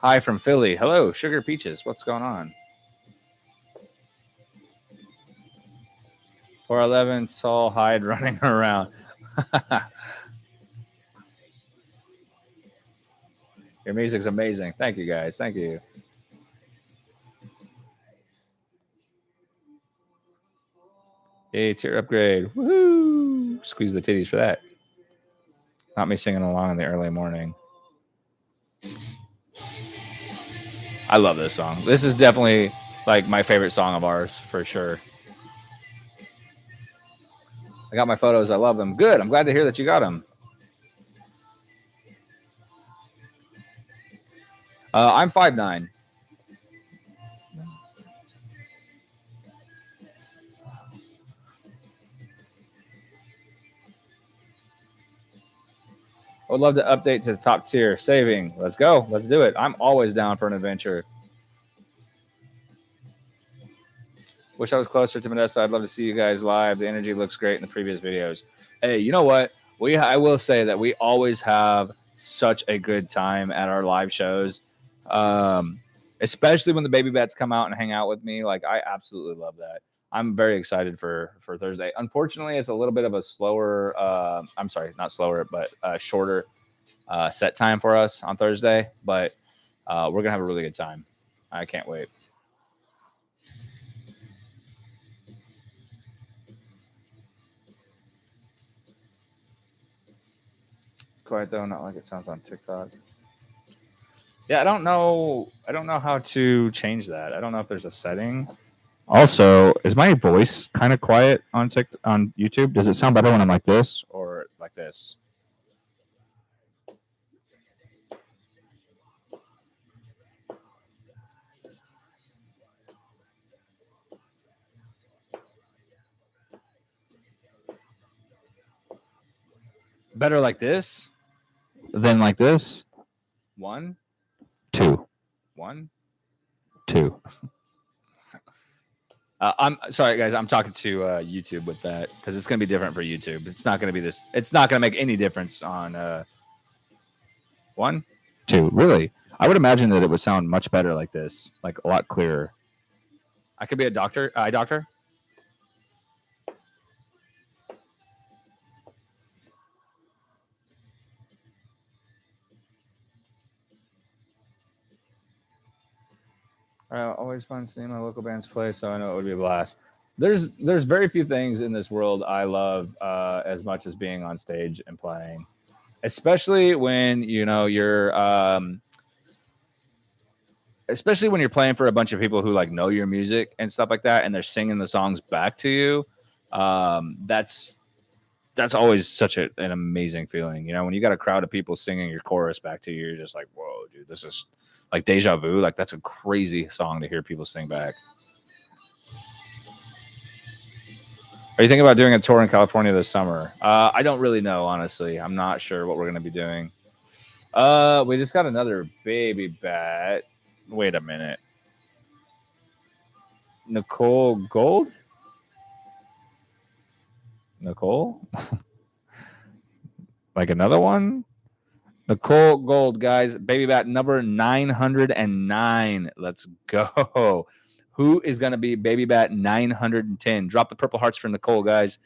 Hi from Philly. Hello, Sugar Peaches. What's going on? 411 Saul Hyde running around. Your music's amazing. Thank you, guys. Thank you. Hey, tier upgrade. Woohoo! Squeeze the titties for that. Not me singing along in the early morning. I love this song. This is definitely like my favorite song of ours for sure. I got my photos. I love them. Good. I'm glad to hear that you got them. I'm 5'9". I would love to update to the top tier. Saving. Let's go. Let's do it. I'm always down for an adventure. Wish I was closer to Modesto. I'd love to see you guys live. The energy looks great in the previous videos. Hey, you know what? I will say that we always have such a good time at our live shows. Especially when the baby bats come out and hang out with me. Like, I absolutely love that. I'm very excited for Thursday. Unfortunately, it's a little bit of a slower, I'm sorry, not slower, but shorter set time for us on Thursday. But we're going to have a really good time. I can't wait. It's quiet though, not like it sounds on TikTok. Yeah, I don't know. I don't know how to change that. I don't know if there's a setting. Also, is my voice kind of quiet on on YouTube? Does it sound better when I'm like this or like this? Better like this than like this? One, two, one, two. I'm sorry, guys. I'm talking to YouTube with that because it's going to be different for YouTube. It's not going to be this. It's not going to make any difference on one, two. Really, I would imagine that it would sound much better like this, like a lot clearer. I could be a doctor, eye doctor. Always fun seeing my local bands play, so I know it would be a blast. There's very few things in this world I love as much as being on stage and playing, especially when especially when you're playing for a bunch of people who like know your music and stuff like that, and they're singing the songs back to you. That's always such an amazing feeling. You know, when you got a crowd of people singing your chorus back to you, you're just like, whoa, dude, this is like deja vu. Like, that's a crazy song to hear people sing back. Are you thinking about doing a tour in California this summer? I don't really know, honestly. I'm not sure what we're going to be doing. We just got another baby bat. Wait a minute. Nicole Gold? Nicole? Like another one? Nicole Gold, guys. Baby bat number 909. Let's go. Who is going to be baby bat 910? Drop the purple hearts for Nicole, guys.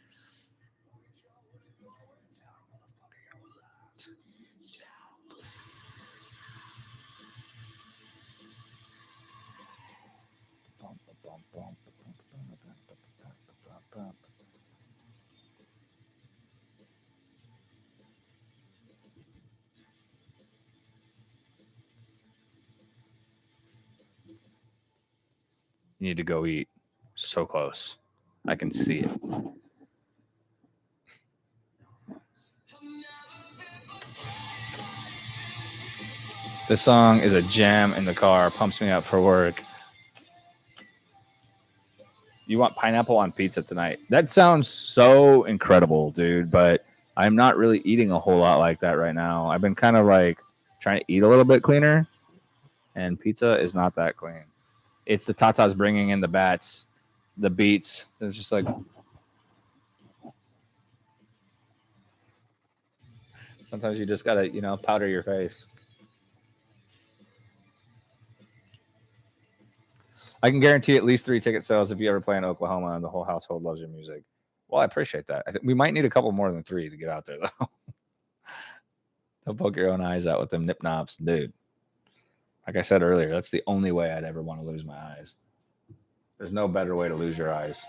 You need to go eat. So close. I can see it. This song is a jam in the car. Pumps me up for work. You want pineapple on pizza tonight? That sounds so incredible, dude. But I'm not really eating a whole lot like that right now. I've been kind of like trying to eat a little bit cleaner, and pizza is not that clean. It's the Tatas bringing in the bats, the beats. It's just like sometimes you just gotta, powder your face. I can guarantee at least 3 ticket sales if you ever play in Oklahoma and the whole household loves your music. Well, I appreciate that. I think we might need a couple more than 3 to get out there, though. Don't poke your own eyes out with them nip nops, dude. Like I said earlier, that's the only way I'd ever want to lose my eyes. There's no better way to lose your eyes.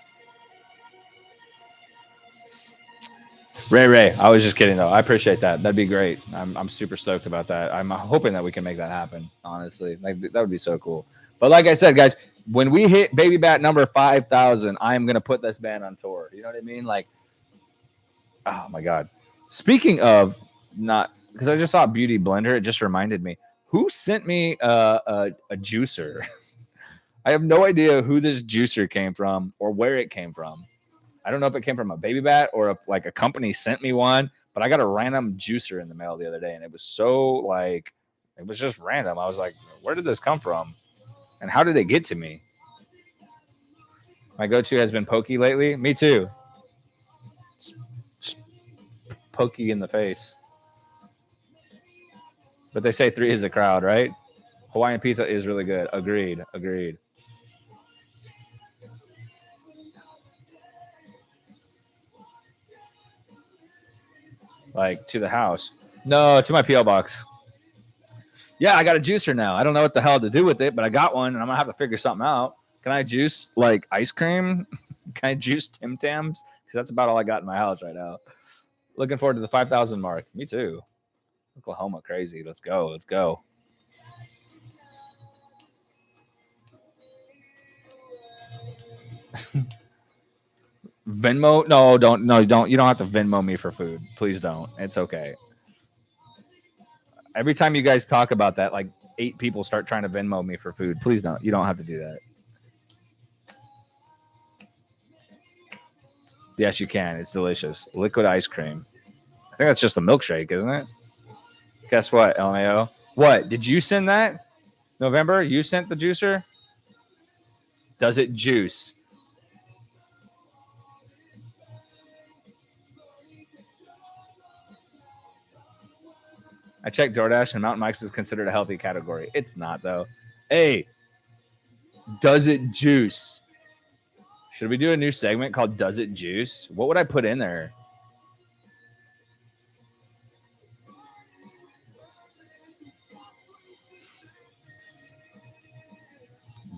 Ray, I was just kidding though. I appreciate that. That'd be great. I'm super stoked about that. I'm hoping that we can make that happen. Honestly, like that would be so cool. But like I said, guys, when we hit baby bat number 5,000, I'm gonna put this band on tour. You know what I mean? Like, oh my god. Speaking of not, because I just saw Beauty Blender, it just reminded me. Who sent me a juicer? I have no idea who this juicer came from or where it came from. I don't know if it came from a baby bat or if like a company sent me one, But I got a random juicer in the mail the other day, and it was so like, it was just random. I was like, where did this come from? And how did it get to me? My go-to has been pokey lately. Me too. Just pokey in the face. But they say 3 is a crowd, right? Hawaiian pizza is really good. Agreed. Agreed. Like to the house. No, to my P.O. box. Yeah, I got a juicer now. I don't know what the hell to do with it, but I got one, and I'm gonna have to figure something out. Can I juice like ice cream? Can I juice Tim Tams? Because that's about all I got in my house right now. Looking forward to the 5,000 mark. Me too. Oklahoma, crazy. Let's go. Let's go. Venmo? No, don't. No, don't. You don't have to Venmo me for food. Please don't. It's okay. Every time you guys talk about that, like 8 people start trying to Venmo me for food. Please don't. You don't have to do that. Yes, you can. It's delicious. Liquid ice cream. I think that's just a milkshake, isn't it? Guess what, LMAO? What? Did you send that? November? You sent the juicer? Does it juice? I checked DoorDash and Mountain Mike's is considered a healthy category. It's not, though. Hey, does it juice? Should we do a new segment called Does It Juice? What would I put in there?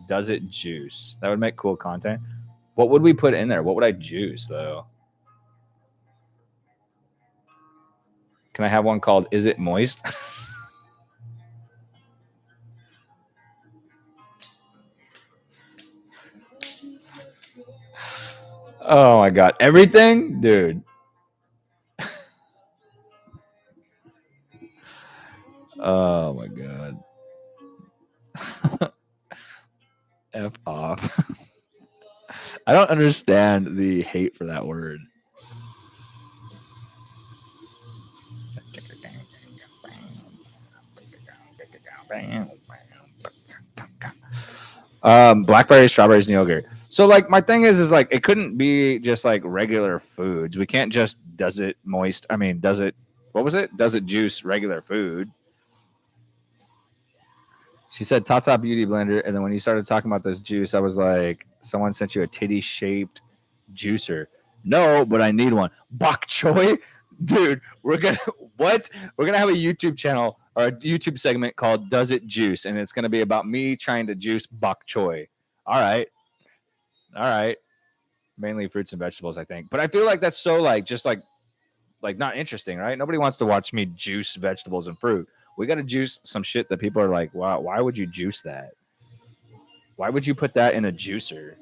Does it juice? That would make cool content. What would we put in there? What would I juice, though? Can I have one called Is It Moist? Oh my God. Everything? Dude. Oh my God. F off. I don't understand the hate for that word. Blackberries, strawberries, and yogurt. So like my thing is like it couldn't be just like regular foods. We can't just does it moist. I mean, does it what was it? Does it juice regular food? She said Tata Beauty Blender, and then when you started talking about this juice, I was like, someone sent you a titty shaped juicer. No, but I need one. Bok choy, dude. We're gonna what? We're gonna have a YouTube channel or a YouTube segment called "Does It Juice," and it's gonna be about me trying to juice bok choy. All right, all right. Mainly fruits and vegetables, I think. But I feel like that's so like just like not interesting, right? Nobody wants to watch me juice vegetables and fruit. We got to juice some shit that people are like, wow, why would you juice that? Why would you put that in a juicer?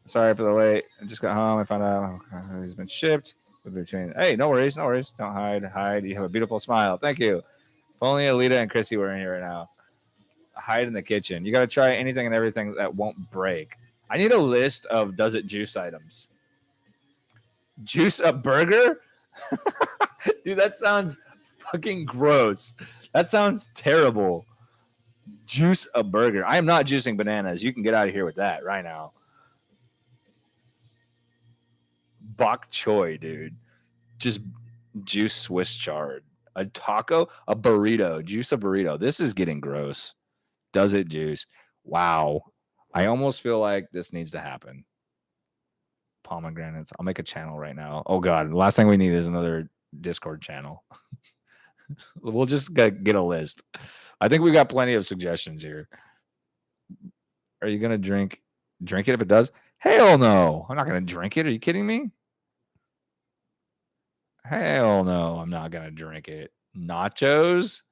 Sorry for the wait. I just got home. I found out he's been shipped. Between, hey, no worries, no worries. Don't hide. You have a beautiful smile. Thank you. If only Alita and Chrissy were in here right now. Hide in the kitchen. You got to try anything and everything that won't break. I need a list of does it juice items. Juice a burger? Dude, that sounds fucking gross. That sounds terrible. Juice a burger. I am not juicing bananas. You can get out of here with that right now. Bok choy, dude. Just juice Swiss chard. A taco, a burrito, juice a burrito. This is getting gross. Does it juice? Wow. I almost feel like this needs to happen. Pomegranates. I'll make a channel right now. Oh God. The last thing we need is another Discord channel. We'll just get a list. I think we got plenty of suggestions here. Are you gonna drink it if it does? Hell no. I'm not gonna drink it. Are you kidding me? Hell no, I'm not gonna drink it. Nachos?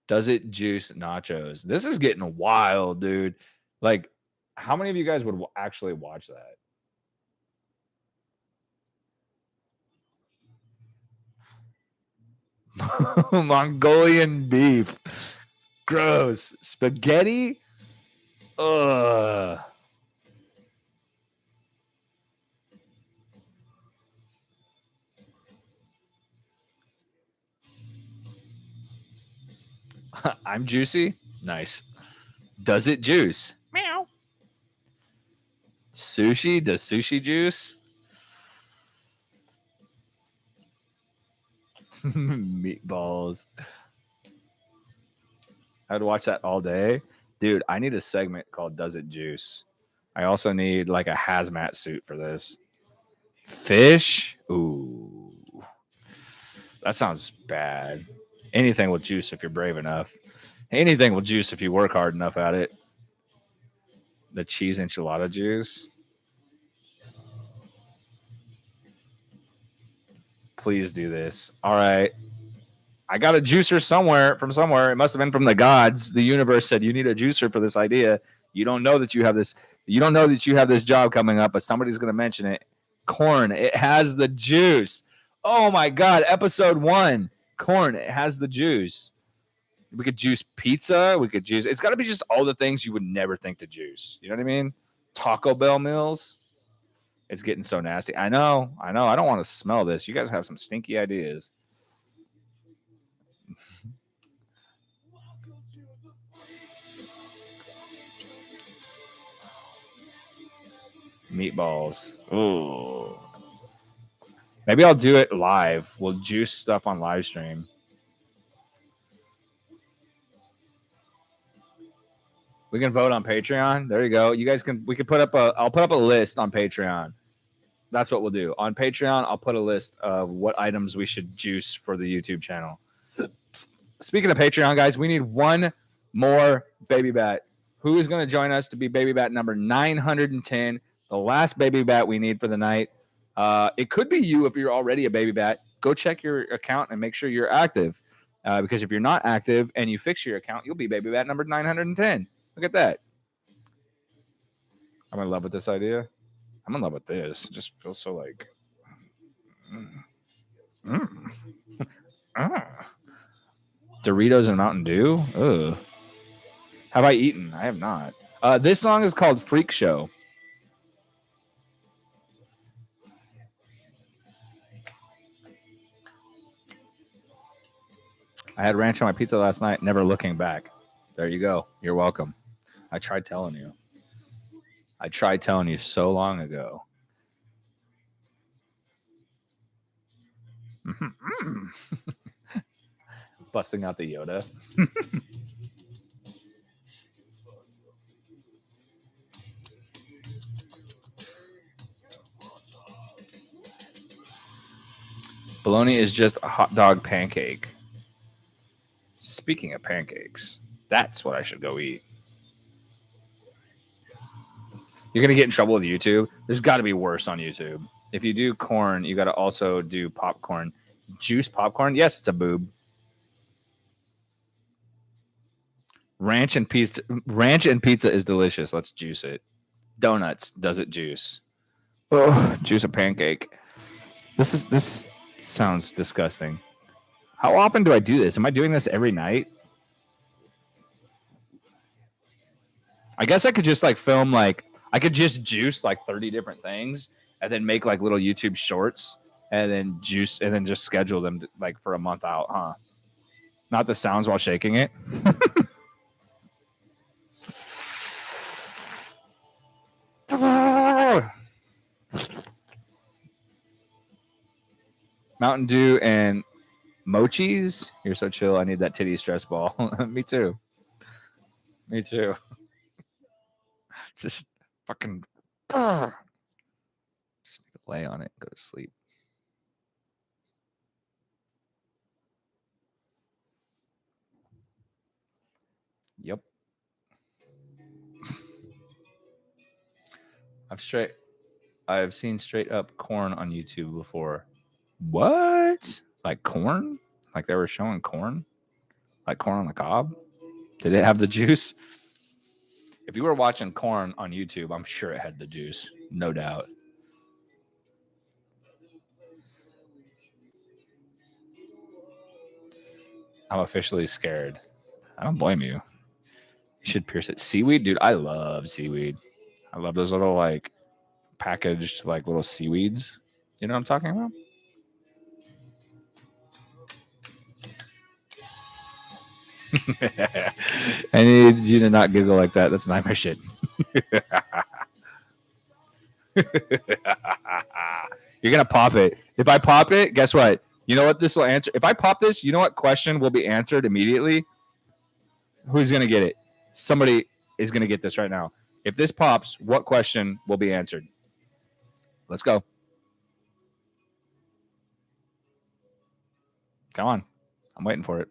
Does it juice nachos? This is getting wild, dude. Like, how many of you guys would actually watch that? Mongolian beef. Gross. Spaghetti? Ugh. I'm juicy. Nice. Does it juice? Meow. Sushi? Does sushi juice? Meatballs. I would watch that all day. Dude, I need a segment called Does It Juice? I also need like a hazmat suit for this. Fish? Ooh. That sounds bad. Anything will juice if you're brave enough. Anything will juice if you work hard enough at it. The cheese enchilada juice. Please do this. All right. I got a juicer somewhere from somewhere. It must have been from the gods. The universe said you need a juicer for this idea. You don't know that you have this. You don't know that you have this job coming up, but somebody's going to mention it. Corn. It has the juice. Oh my God. Episode 1. Corn. It has the juice. We could juice pizza. We could juice. It's got to be just all the things you would never think to juice. You know what I mean? Taco Bell meals. It's getting so nasty. I know. I don't want to smell this. You guys have some stinky ideas. Meatballs. Ooh. Maybe I'll do it live. We'll juice stuff on live stream. We can vote on Patreon. There you go. You guys can. We can put up a. I'll put up a list on Patreon. That's what we'll do on Patreon. I'll put a list of what items we should juice for the YouTube channel. Speaking of Patreon, guys, we need one more baby bat. Who is going to join us to be baby bat number 910? The last baby bat we need for the night. It could be you if you're already a baby bat. Go check your account and make sure you're active. Because if you're not active and you fix your account, you'll be baby bat number 910. Look at that. I'm in love with this idea. I'm in love with this. It just feels so like. Doritos and Mountain Dew? Ugh. Have I eaten? I have not. This song is called Freak Show. I had ranch on my pizza last night, never looking back. There you go. You're welcome. I tried telling you. So long ago. Busting out the Yoda. Bologna is just a hot dog pancake. Speaking of pancakes, that's what I should go eat. You're going to get in trouble with YouTube. There's got to be worse on YouTube. If you do corn, you got to also do popcorn. Juice popcorn? Yes, it's a boob. Ranch and pizza is delicious. Let's juice it. Donuts, does it juice? Oh, juice a pancake. This sounds disgusting. How often do I do this? Am I doing this every night? I guess I could just like film like I could just juice like 30 different things and then make like little YouTube shorts and then juice and then just schedule them to, like for a month out, huh? Not the sounds while shaking it. Mountain Dew and mochis. You're so chill. I need that titty stress ball. Me too. Just fucking just need to lay on it, go to sleep. Yep. I've seen straight up corn on YouTube before. What? Like corn? Like they were showing corn? Like corn on the cob? Did it have the juice? If you were watching corn on YouTube, I'm sure it had the juice. No doubt. I'm officially scared. I don't blame you. You should pierce it. Seaweed? Dude, I love seaweed. I love those little like packaged like little seaweeds. You know what I'm talking about? I need you to not giggle like that. That's nightmare shit. You're gonna pop it. If I pop it, guess what? You know what this will answer? If I pop this, you know what question will be answered immediately? Who's gonna get it? Somebody is gonna get this right now. If this pops, what question will be answered? Let's go. Come on. I'm waiting for it.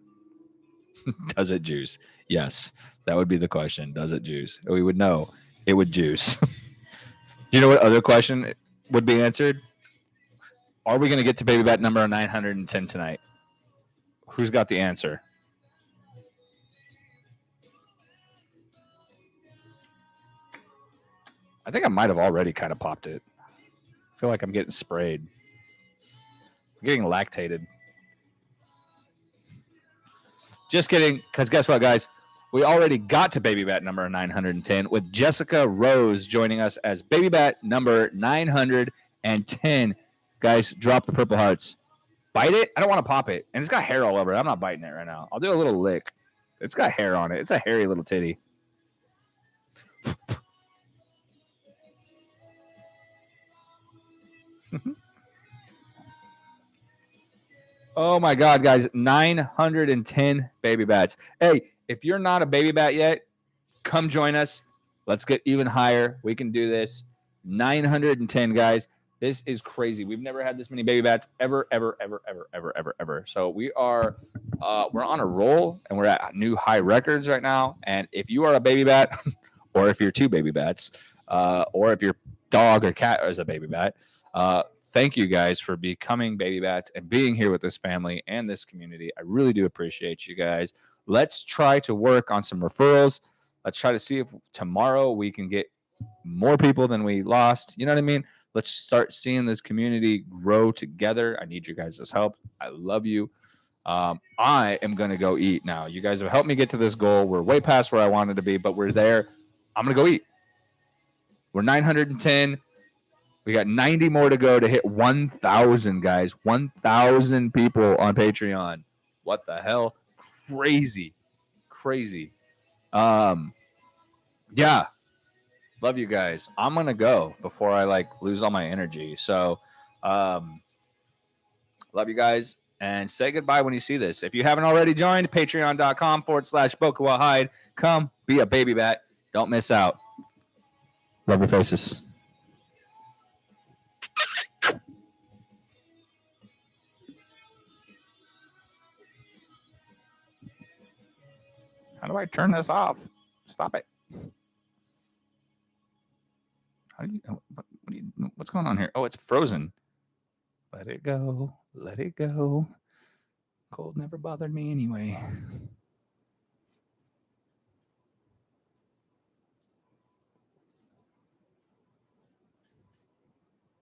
Does it juice? Yes. That would be the question. Does it juice? We would know it would juice. You know what other question would be answered? Are we going to get to baby bat number 910 tonight? Who's got the answer? I think I might have already kind of popped it. I feel like I'm getting sprayed. I'm getting lactated. Just kidding, because guess what, guys? We already got to baby bat number 910 with Jessica Rose joining us as baby bat number 910. Guys, drop the purple hearts. Bite it? I don't want to pop it. And it's got hair all over it. I'm not biting it right now. I'll do a little lick. It's got hair on it. It's a hairy little titty. Oh my God, guys. 910 baby bats. Hey, if you're not a baby bat yet, come join us. Let's get even higher. We can do this. 910, guys. This is crazy. We've never had this many baby bats ever. So we're on a roll, and we're at new high records right now. And if you are a baby bat, or if you're two baby bats, or if your dog or cat is a baby bat, thank you guys for becoming baby bats and being here with this family and this community. I really do appreciate you guys. Let's try to work on some referrals. Let's try to see if tomorrow we can get more people than we lost. You know what I mean? Let's start seeing this community grow together. I need you guys' help. I love you. I am going to go eat now. You guys have helped me get to this goal. We're way past where I wanted to be, but we're there. I'm going to go eat. We're 910. We got 90 more to go to hit 1,000, guys. 1,000 people on Patreon. What the hell? Crazy. Yeah. Love you guys. I'm going to go before I lose all my energy. So, love you guys and say goodbye when you see this. If you haven't already joined, patreon.com/Bokuwa Hyde. Come be a baby bat. Don't miss out. Love your faces. How do I turn this off? Stop it. How do you, what's going on here? Oh, it's frozen. Let it go. Let it go. Cold never bothered me anyway.